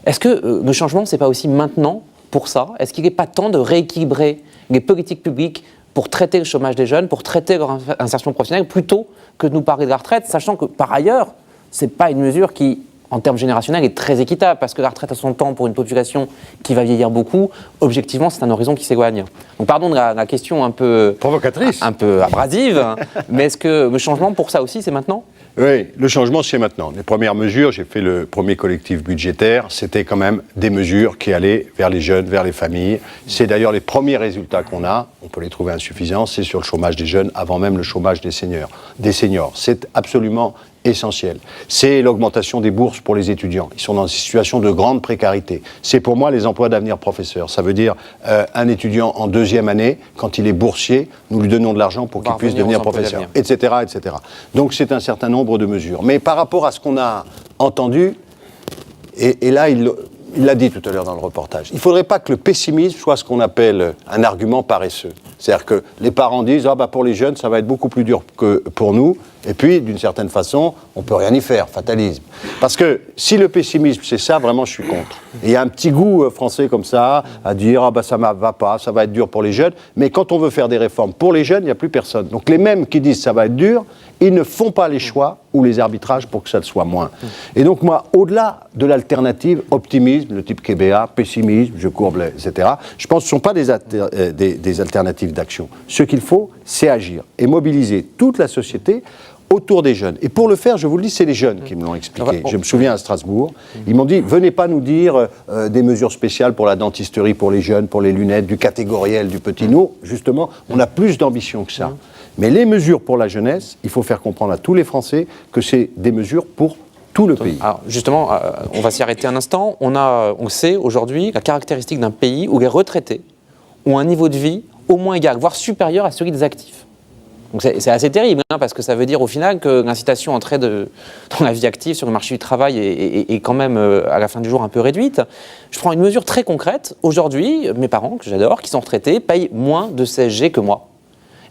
Est-ce que le changement, c'est pas aussi maintenant pour ça? Est-ce qu'il n'est pas temps de rééquilibrer les politiques publiques pour traiter le chômage des jeunes, pour traiter leur insertion professionnelle, plutôt que de nous parler de la retraite, sachant que par ailleurs, ce n'est pas une mesure qui en termes générationnels, est très équitable, parce que la retraite à 60 ans pour une population qui va vieillir beaucoup, objectivement, c'est un horizon qui s'éloigne. Donc pardon de la question un peu... provocatrice. Un peu abrasive, mais est-ce que le changement pour ça aussi, c'est maintenant ? Oui, le changement, c'est maintenant. Les premières mesures, j'ai fait le premier collectif budgétaire, c'était quand même des mesures qui allaient vers les jeunes, vers les familles. C'est d'ailleurs les premiers résultats qu'on a, on peut les trouver insuffisants, c'est sur le chômage des jeunes, avant même le chômage des seniors. C'est absolument essentiel. C'est l'augmentation des bourses pour les étudiants. Ils sont dans une situation de grande précarité. C'est pour moi les emplois d'avenir professeurs. Ça veut dire un étudiant en 2e année, quand il est boursier, nous lui donnons de l'argent pour qu'il puisse devenir professeur, etc., etc. Donc c'est un certain nombre de mesures. Mais par rapport à ce qu'on a entendu, et là il l'a dit tout à l'heure dans le reportage, il ne faudrait pas que le pessimisme soit ce qu'on appelle un argument paresseux. C'est-à-dire que les parents disent « Ah bah pour les jeunes, ça va être beaucoup plus dur que pour nous », et puis, d'une certaine façon, on ne peut rien y faire, fatalisme. Parce que si le pessimisme, c'est ça, vraiment, je suis contre. Et il y a un petit goût français comme ça, à dire « Ah bah ça ne va pas, ça va être dur pour les jeunes », mais quand on veut faire des réformes pour les jeunes, il n'y a plus personne. Donc les mêmes qui disent « ça va être dur », ils ne font pas les choix ou les arbitrages pour que ça le soit moins. Et donc moi, au-delà de l'alternative, optimisme, le type Kébéa, pessimisme, je courbe, etc., je pense que ce ne sont pas des alternatives d'action. Ce qu'il faut, c'est agir et mobiliser toute la société autour des jeunes. Et pour le faire, je vous le dis, c'est les jeunes qui me l'ont expliqué. Je me souviens à Strasbourg, ils m'ont dit, venez pas nous dire des mesures spéciales pour la dentisterie, pour les jeunes, pour les lunettes, du catégoriel, du petit. Nous, justement, on a plus d'ambition que ça. Mais les mesures pour la jeunesse, il faut faire comprendre à tous les Français que c'est des mesures pour tout le pays. Alors justement, on va s'y arrêter un instant. On sait aujourd'hui la caractéristique d'un pays où les retraités ont un niveau de vie au moins égal, voire supérieur à celui des actifs. Donc c'est assez terrible, hein, parce que ça veut dire au final que l'incitation à entrer dans la vie active sur le marché du travail est quand même à la fin du jour un peu réduite. Je prends une mesure très concrète. Aujourd'hui, mes parents, que j'adore, qui sont retraités, payent moins de CSG que moi.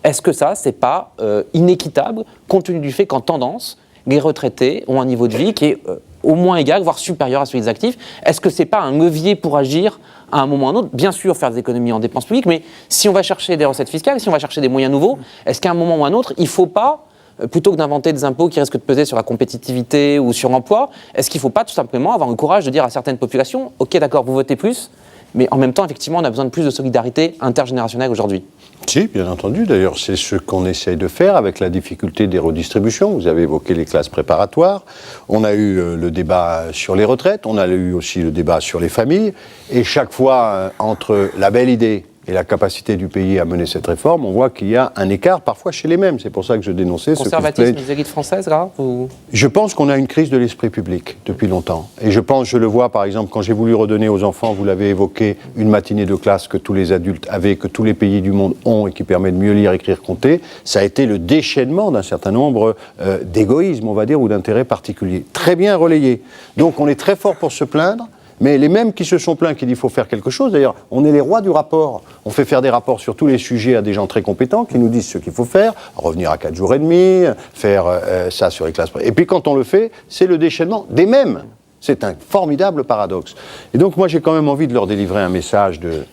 Est-ce que ça, c'est pas inéquitable, compte tenu du fait qu'en tendance, les retraités ont un niveau de vie qui est au moins égal, voire supérieur à celui des actifs? Est-ce que c'est pas un levier pour agir à un moment ou à un autre? Bien sûr, faire des économies en dépenses publiques, mais si on va chercher des recettes fiscales, si on va chercher des moyens nouveaux, est-ce qu'à un moment ou à un autre, il ne faut pas, plutôt que d'inventer des impôts qui risquent de peser sur la compétitivité ou sur l'emploi, est-ce qu'il ne faut pas tout simplement avoir le courage de dire à certaines populations, ok d'accord, vous votez plus, mais en même temps, effectivement, on a besoin de plus de solidarité intergénérationnelle aujourd'hui? Si, bien entendu. D'ailleurs, c'est ce qu'on essaye de faire avec la difficulté des redistributions. Vous avez évoqué les classes préparatoires. On a eu le débat sur les retraites. On a eu aussi le débat sur les familles. Et chaque fois, entre la belle idée et la capacité du pays à mener cette réforme, on voit qu'il y a un écart parfois chez les mêmes. C'est pour ça que je dénonçais conservatisme des élites françaises, là ou... Je pense qu'on a une crise de l'esprit public depuis longtemps. Et je le vois par exemple quand j'ai voulu redonner aux enfants, vous l'avez évoqué, une matinée de classe que tous les adultes avaient, que tous les pays du monde ont et qui permet de mieux lire, écrire, compter. Ça a été le déchaînement d'un certain nombre d'égoïsmes, on va dire, ou d'intérêts particuliers. Très bien relayé. Donc on est très fort pour se plaindre. Mais les mêmes qui se sont plaints qu'il faut faire quelque chose, d'ailleurs, on est les rois du rapport. On fait faire des rapports sur tous les sujets à des gens très compétents qui nous disent ce qu'il faut faire, revenir à 4 jours et demi, faire ça sur les classes. Et puis quand on le fait, c'est le déchaînement des mêmes. C'est un formidable paradoxe. Et donc moi j'ai quand même envie de leur délivrer un message de...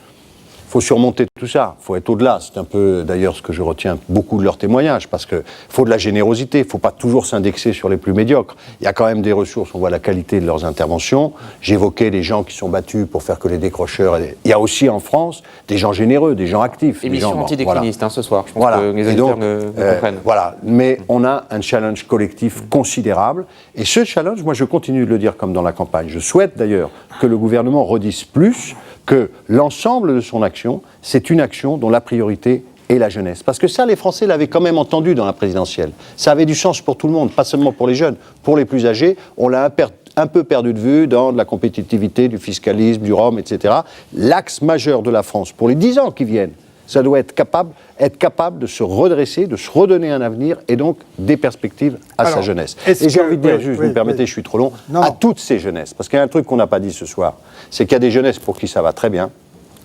Il faut surmonter tout ça, il faut être au-delà. C'est un peu, d'ailleurs, ce que je retiens beaucoup de leurs témoignages, parce qu'il faut de la générosité, il ne faut pas toujours s'indexer sur les plus médiocres. Il y a quand même des ressources, on voit la qualité de leurs interventions. J'évoquais les gens qui sont battus pour faire que les décrocheurs... Il y a aussi en France des gens généreux, des gens actifs. Émission antidécliniste, ce soir, je pense voilà. que les auditeurs le comprennent. Voilà, mais on a un challenge collectif considérable. Et ce challenge, moi je continue de le dire comme dans la campagne. Je souhaite d'ailleurs que le gouvernement redise plus que l'ensemble de son action, c'est une action dont la priorité est la jeunesse. Parce que ça, les Français l'avaient quand même entendu dans la présidentielle. Ça avait du sens pour tout le monde, pas seulement pour les jeunes. Pour les plus âgés, on l'a un peu perdu de vue dans de la compétitivité, du fiscalisme, du rhum, etc. L'axe majeur de la France, pour les 10 ans qui viennent, ça doit être capable de se redresser, de se redonner un avenir et donc des perspectives à sa jeunesse. Et j'ai envie de dire, juste, vous me permettez, je suis trop long, à toutes ces jeunesses. Parce qu'il y a un truc qu'on n'a pas dit ce soir, c'est qu'il y a des jeunesses pour qui ça va très bien,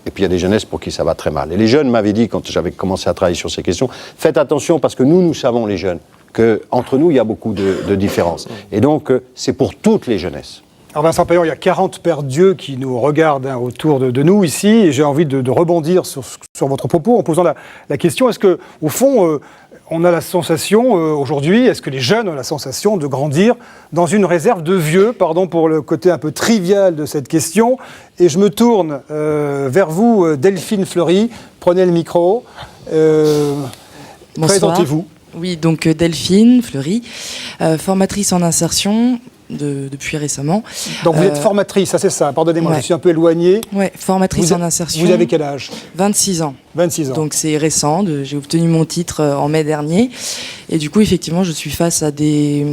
et puis il y a des jeunesses pour qui ça va très mal. Et les jeunes m'avaient dit, quand j'avais commencé à travailler sur ces questions, faites attention parce que nous savons, les jeunes, qu'entre nous, il y a beaucoup de différences. Et donc, c'est pour toutes les jeunesses. Alors Vincent Payan, il y a 40 pères Dieu qui nous regardent autour de nous ici, et j'ai envie de rebondir sur votre propos en posant la question, est-ce que, au fond, on a la sensation aujourd'hui, est-ce que les jeunes ont la sensation de grandir dans une réserve de vieux, pardon pour le côté un peu trivial de cette question, et je me tourne vers vous, Delphine Fleury, prenez le micro, présentez-vous. Oui, donc Delphine Fleury, formatrice en insertion depuis récemment. Donc vous êtes formatrice, ça c'est ça, pardonnez-moi, ouais. Je suis un peu éloigné. Oui, formatrice en insertion. Vous avez quel âge ? 26 ans. 26 ans. Donc c'est récent, j'ai obtenu mon titre en mai dernier. Et du coup, effectivement, je suis face à des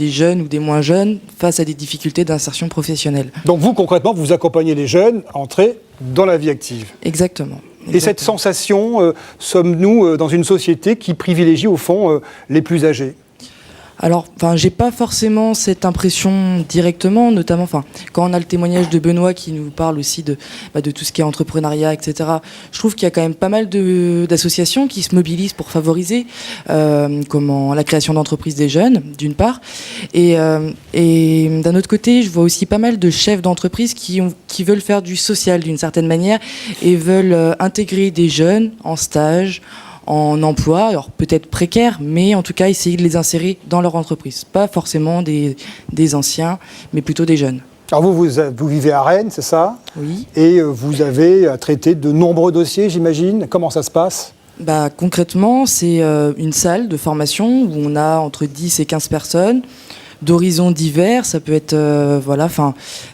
jeunes ou des moins jeunes, face à des difficultés d'insertion professionnelle. Donc vous, concrètement, vous accompagnez les jeunes à entrer dans la vie active. Exactement. Et cette sensation, sommes-nous dans une société qui privilégie au fond les plus âgés ? Alors, j'ai pas forcément cette impression directement, notamment, quand on a le témoignage de Benoît qui nous parle aussi de tout ce qui est entrepreneuriat, etc. Je trouve qu'il y a quand même pas mal d'associations qui se mobilisent pour favoriser la création d'entreprises des jeunes, d'une part, et d'un autre côté, je vois aussi pas mal de chefs d'entreprise qui veulent faire du social d'une certaine manière et veulent intégrer des jeunes en stage, en emploi, alors peut-être précaire, mais en tout cas essayer de les insérer dans leur entreprise. Pas forcément des anciens, mais plutôt des jeunes. Alors vous vivez à Rennes, c'est ça ? Oui. Et vous avez traité de nombreux dossiers, j'imagine. Comment ça se passe ? Concrètement, c'est une salle de formation où on a entre 10 et 15 personnes, d'horizons divers. Ça peut être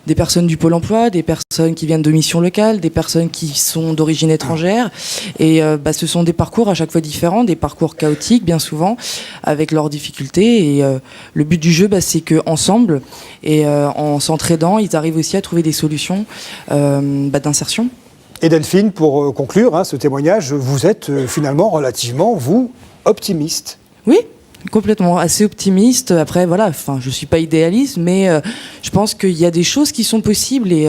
des personnes du Pôle emploi, des personnes qui viennent de missions locales, des personnes qui sont d'origine étrangère. Et ce sont des parcours à chaque fois différents, des parcours chaotiques bien souvent, avec leurs difficultés. Et le but du jeu, c'est qu'ensemble, et en s'entraidant, ils arrivent aussi à trouver des solutions d'insertion. Et Delphine, pour conclure ce témoignage, vous êtes finalement relativement, vous, optimiste. Oui. Complètement, assez optimiste. Après, je suis pas idéaliste, mais je pense qu'il y a des choses qui sont possibles et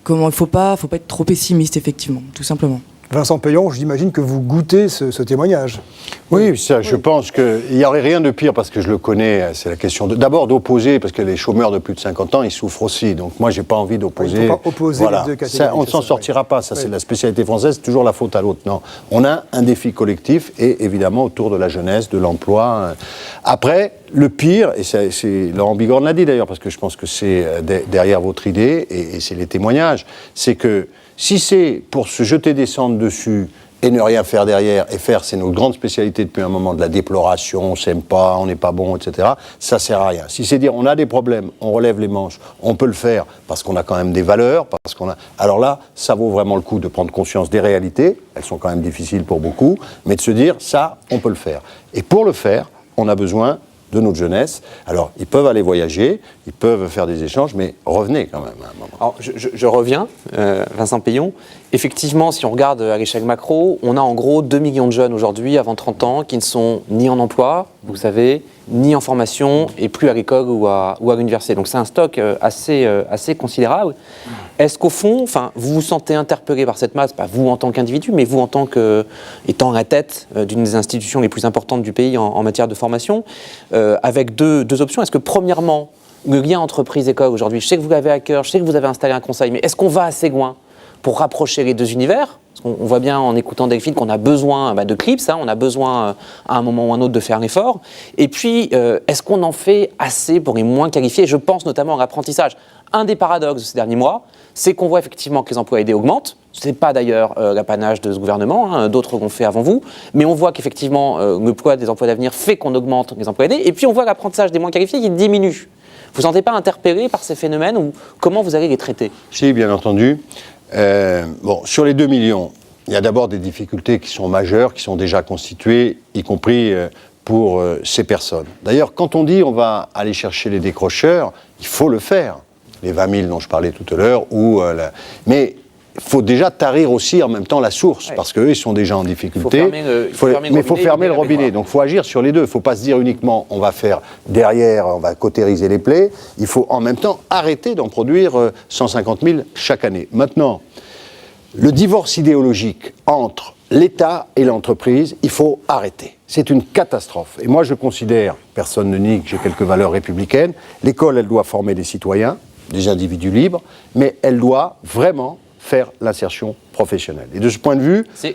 il faut pas être trop pessimiste, effectivement, tout simplement. Vincent Payan, j'imagine que vous goûtez ce témoignage. Oui, je pense qu'il n'y aurait rien de pire, parce que je le connais, c'est la question d'abord d'opposer, parce que les chômeurs de plus de 50 ans, ils souffrent aussi. Donc moi, je n'ai pas envie d'opposer. Il ne faut pas opposer les deux catégories. On ne s'en sortira pas, c'est la spécialité française, c'est toujours la faute à l'autre. Non, on a un défi collectif, et évidemment autour de la jeunesse, de l'emploi. Après, le pire, et c'est Laurent Bigorne l'a dit d'ailleurs, parce que je pense que c'est derrière votre idée, et c'est les témoignages, c'est que si c'est pour se jeter des cendres dessus et ne rien faire derrière, et faire, c'est notre grande spécialité depuis un moment, de la déploration, on s'aime pas, on n'est pas bon, etc., ça sert à rien. Si c'est dire, on a des problèmes, on relève les manches, on peut le faire, parce qu'on a quand même des valeurs, alors là, ça vaut vraiment le coup de prendre conscience des réalités, elles sont quand même difficiles pour beaucoup, mais de se dire, ça, on peut le faire. Et pour le faire, on a besoin de notre jeunesse. Alors, ils peuvent aller voyager, ils peuvent faire des échanges, mais revenez quand même à un moment. Alors, je reviens, Vincent Payan. Effectivement, si on regarde à l'échelle macro, on a en gros 2 millions de jeunes aujourd'hui, avant 30 ans, qui ne sont ni en emploi, vous savez, ni en formation, et plus à l'école ou à l'université. Donc c'est un stock assez considérable. Est-ce qu'au fond, vous vous sentez interpellé par cette masse, pas vous en tant qu'individu, mais vous en tant qu'étant à la tête d'une des institutions les plus importantes du pays en matière de formation, avec deux options. Est-ce que premièrement, le lien entreprise-école aujourd'hui, je sais que vous l'avez à cœur, je sais que vous avez installé un conseil, mais est-ce qu'on va assez loin pour rapprocher les deux univers? Parce qu'on voit bien en écoutant Delphine qu'on a besoin de clips, on a besoin à un moment ou à un autre de faire un effort. Et puis, est-ce qu'on en fait assez pour les moins qualifiés? Je pense notamment à l'apprentissage. Un des paradoxes de ces derniers mois, c'est qu'on voit effectivement que les emplois aidés augmentent. Ce n'est pas d'ailleurs l'apanage de ce gouvernement, d'autres l'ont fait avant vous, mais on voit qu'effectivement le poids des emplois d'avenir fait qu'on augmente les emplois aidés, et puis on voit l'apprentissage des moins qualifiés qui diminue. Vous ne vous sentez pas interpellé par ces phénomènes, ou comment vous allez les traiter? Si, bien entendu. Sur les 2 millions, il y a d'abord des difficultés qui sont majeures, qui sont déjà constituées, y compris pour ces personnes. D'ailleurs, quand on dit on va aller chercher les décrocheurs, il faut le faire. Les 20 000 dont je parlais tout à l'heure, mais il faut déjà tarir aussi en même temps la source, parce qu'eux, ils sont déjà en difficulté. Il faut fermer le robinet. Donc il faut agir sur les deux. Il ne faut pas se dire uniquement on va faire derrière, on va cautériser les plaies. Il faut en même temps arrêter d'en produire 150 000 chaque année. Maintenant, le divorce idéologique entre l'État et l'entreprise, il faut arrêter. C'est une catastrophe. Et moi, je considère, personne ne nie que j'ai quelques valeurs républicaines, l'école, elle doit former des citoyens. des individus libres, mais elle doit vraiment faire l'insertion professionnelle. Et de ce point de vue... C'est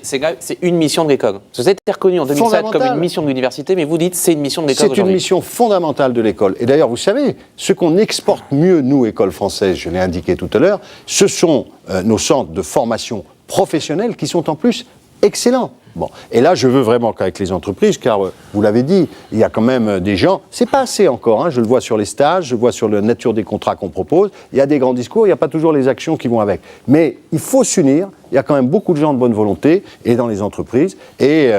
une mission de l'école. Ça a été reconnu en 2007 comme une mission de l'université, mais vous dites c'est une mission de l'école aujourd'hui. C'est une mission fondamentale de l'école. Et d'ailleurs, vous savez, ce qu'on exporte mieux, nous, école française, je l'ai indiqué tout à l'heure, ce sont nos centres de formation professionnelle qui sont en plus excellents. Bon. Et là, je veux vraiment qu'avec les entreprises, car vous l'avez dit, il y a quand même des gens, c'est pas assez encore, hein, je le vois sur les stages, je vois sur la nature des contrats qu'on propose, il y a des grands discours, il n'y a pas toujours les actions qui vont avec. Mais il faut s'unir, il y a quand même beaucoup de gens de bonne volonté, et dans les entreprises, et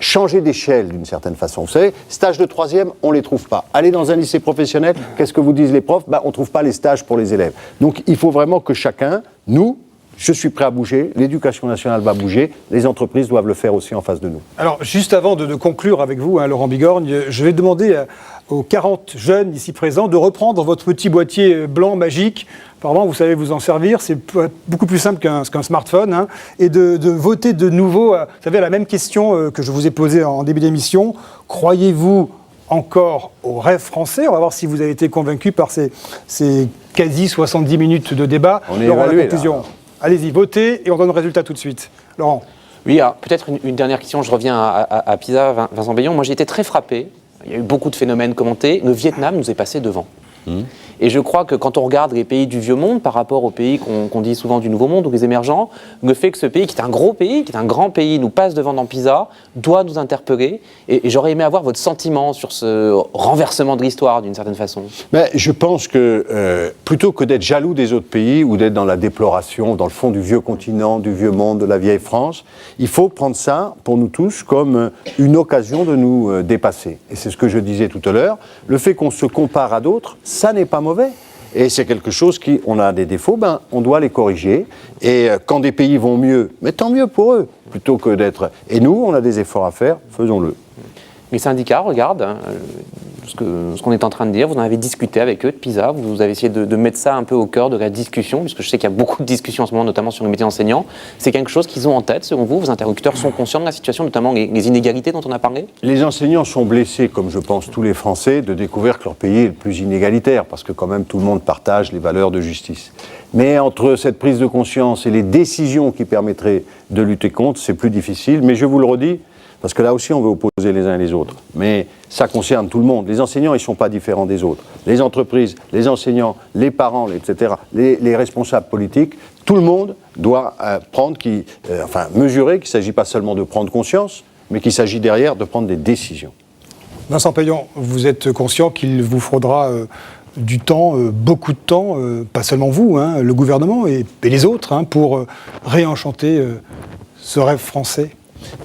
changer d'échelle d'une certaine façon. Vous savez, stage de 3e, on ne les trouve pas. Aller dans un lycée professionnel, qu'est-ce que vous disent les profs ? On ne trouve pas les stages pour les élèves. Donc il faut vraiment que chacun, nous, je suis prêt à bouger, l'éducation nationale va bouger, les entreprises doivent le faire aussi en face de nous. Alors, juste avant de conclure avec vous, hein, Laurent Bigorgne, je vais demander aux 40 jeunes ici présents de reprendre votre petit boîtier blanc magique. Apparemment, vous savez vous en servir, c'est beaucoup plus simple qu'un smartphone, hein, et de voter de nouveau, vous savez, à la même question que je vous ai posée en début d'émission. Croyez-vous encore au rêve français ? On va voir si vous avez été convaincu par ces quasi 70 minutes de débat. On est évalué, la conclusion. Allez-y, votez et on donne le résultat tout de suite. Laurent. Oui, peut-être une dernière question, je reviens à Pisa, Vincent Payon. Moi j'ai été très frappé, il y a eu beaucoup de phénomènes commentés, le Vietnam nous est passé devant. Et je crois que quand on regarde les pays du vieux monde par rapport aux pays qu'on dit souvent du nouveau monde ou les émergents, le fait que ce pays, qui est un gros pays, qui est un grand pays, nous passe devant dans Pisa, doit nous interpeller. Et j'aurais aimé avoir votre sentiment sur ce renversement de l'histoire d'une certaine façon. Mais je pense que plutôt que d'être jaloux des autres pays ou d'être dans la déploration, dans le fond du vieux continent, du vieux monde, de la vieille France, il faut prendre ça, pour nous tous, comme une occasion de nous dépasser. Et c'est ce que je disais tout à l'heure. Le fait qu'on se compare à d'autres, ça n'est pas mauvais. Et c'est quelque chose qui, on a des défauts, on doit les corriger. Et quand des pays vont mieux, mais tant mieux pour eux, plutôt que d'être... Et nous, on a des efforts à faire, faisons-le. Les syndicats regardent ce qu'on est en train de dire, vous en avez discuté avec eux de Pisa, vous avez essayé de mettre ça un peu au cœur de la discussion, puisque je sais qu'il y a beaucoup de discussions en ce moment, notamment sur le métier d'enseignant. C'est quelque chose qu'ils ont en tête, selon vous ? Vos interlocuteurs sont conscients de la situation, notamment les inégalités dont on a parlé ? Les enseignants sont blessés, comme je pense tous les Français, de découvrir que leur pays est le plus inégalitaire, parce que quand même tout le monde partage les valeurs de justice. Mais entre cette prise de conscience et les décisions qui permettraient de lutter contre, c'est plus difficile. Mais je vous le redis, parce que là aussi, on veut opposer les uns et les autres. Mais ça concerne tout le monde. Les enseignants, ils ne sont pas différents des autres. Les entreprises, les enseignants, les parents, etc., les responsables politiques, tout le monde doit mesurer qu'il ne s'agit pas seulement de prendre conscience, mais qu'il s'agit derrière de prendre des décisions. Vincent Payon, vous êtes conscient qu'il vous faudra du temps, beaucoup de temps, pas seulement vous, hein, le gouvernement et les autres, hein, pour réenchanter ce rêve français ?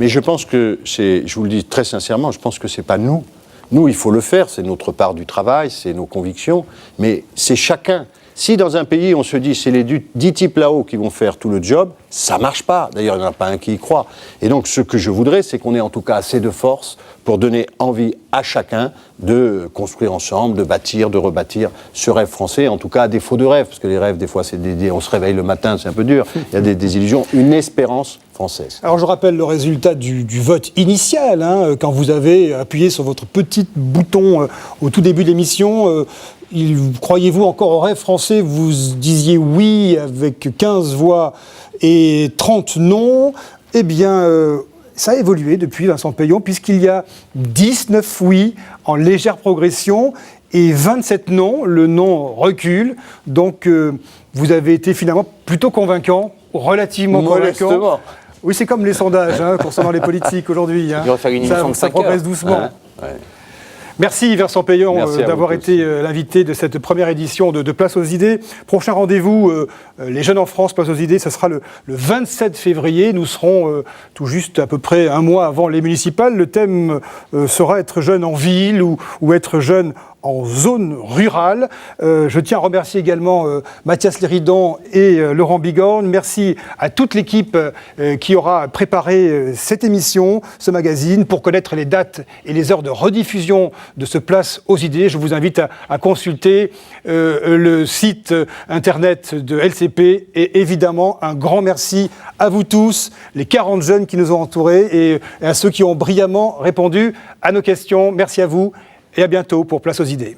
Mais je pense que je vous le dis très sincèrement, je pense que c'est pas nous. Nous, il faut le faire, c'est notre part du travail, c'est nos convictions, mais c'est chacun. Si dans un pays, on se dit c'est les 10 types là-haut qui vont faire tout le job, ça marche pas. D'ailleurs, il n'y en a pas un qui y croit. Et donc, ce que je voudrais, c'est qu'on ait en tout cas assez de force pour donner envie à chacun de construire ensemble, de bâtir, de rebâtir ce rêve français, en tout cas à défaut de rêve, parce que les rêves, des fois, on se réveille le matin, c'est un peu dur. Il y a des illusions, une espérance française. Alors je rappelle le résultat du vote initial, hein, quand vous avez appuyé sur votre petit bouton au tout début de l'émission. Croyez-vous encore au rêve français ? Vous disiez oui avec 15 voix et 30 non. Eh bien, ça a évolué depuis, Vincent Payon, puisqu'il y a 19 oui en légère progression et 27 non. Le non recule. Donc, vous avez été finalement plutôt convaincant, relativement convaincant. Oui, c'est comme les sondages concernant les politiques aujourd'hui. Hein. Ça progresse doucement. Hein, ouais. Merci Vincent Payon d'avoir été l'invité de cette première édition de Place aux idées. Prochain rendez-vous, les jeunes en France, Place aux idées, ce sera le 27 février. Nous serons tout juste à peu près un mois avant les municipales. Le thème sera être jeune en ville ou être jeune en zone rurale. Je tiens à remercier également Mathias Léridon et Laurent Bigorgne. Merci à toute l'équipe qui aura préparé cette émission, ce magazine. Pour connaître les dates et les heures de rediffusion de ce Place aux idées, je vous invite à consulter le site internet de LCP. Et évidemment, un grand merci à vous tous, les 40 jeunes qui nous ont entourés et à ceux qui ont brillamment répondu à nos questions. Merci à vous. Et à bientôt pour Place aux idées.